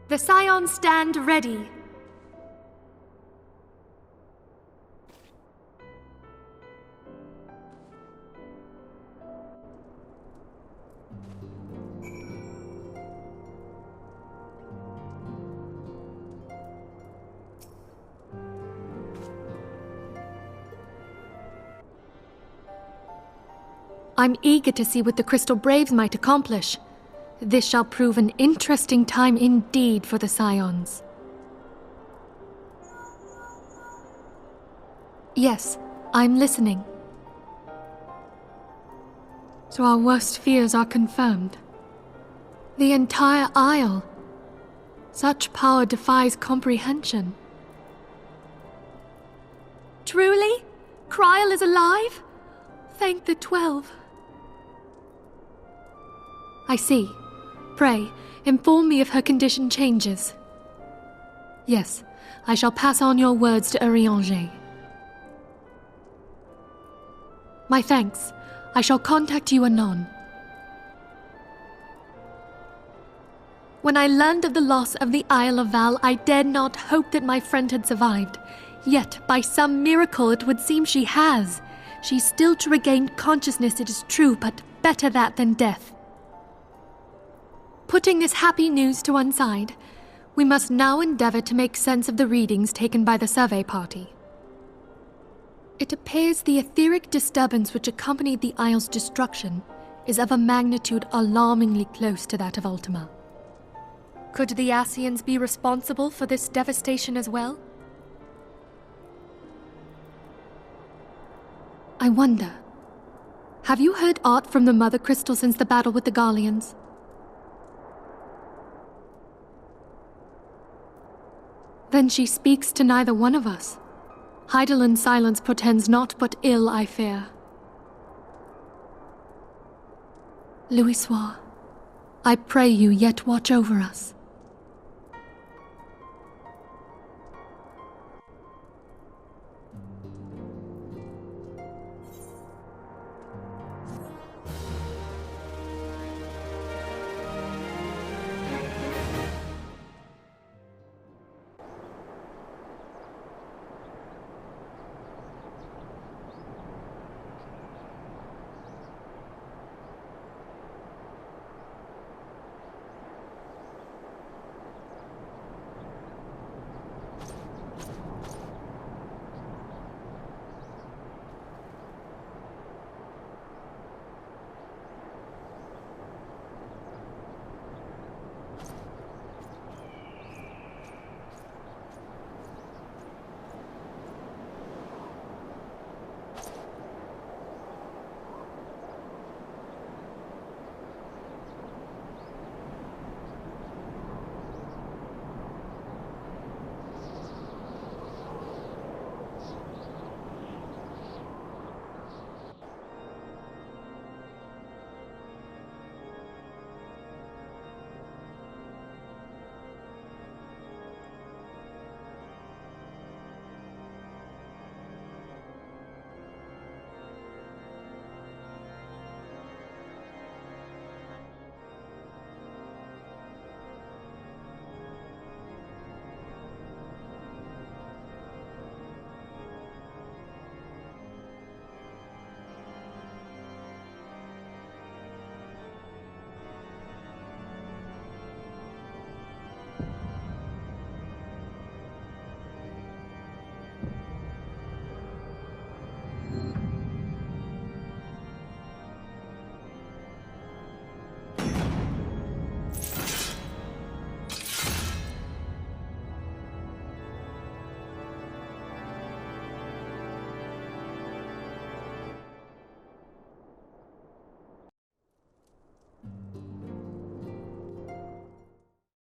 The Scions stand ready. I'm eager to see what the Crystal Braves might accomplish. This shall prove an interesting time indeed for the Scions. Yes, I'm listening. So our worst fears are confirmed. The entire Isle. Such power defies comprehension. Truly? Kryll is alive? Thank the 12. I see. Pray, inform me if her condition changes. Yes, I shall pass on your words to Urianger. My thanks. I shall contact you anon. When I learned of the loss of the Isle of Val, I dared not hope that my friend had survived. Yet, by some miracle, it would seem she has. She's still to regain consciousness, it is true, but better that than death. Putting this happy news to one side, we must now endeavor to make sense of the readings taken by the survey party. It appears the etheric disturbance which accompanied the Isle's destruction is of a magnitude alarmingly close to that of Ultima. Could the Ascians be responsible for this devastation as well? I wonder, have you heard aught from the Mother Crystal since the battle with the Garleans? Then she speaks to neither one of us. Heidelin silence portends naught but ill, I fear. Louisoix, I pray you yet watch over us.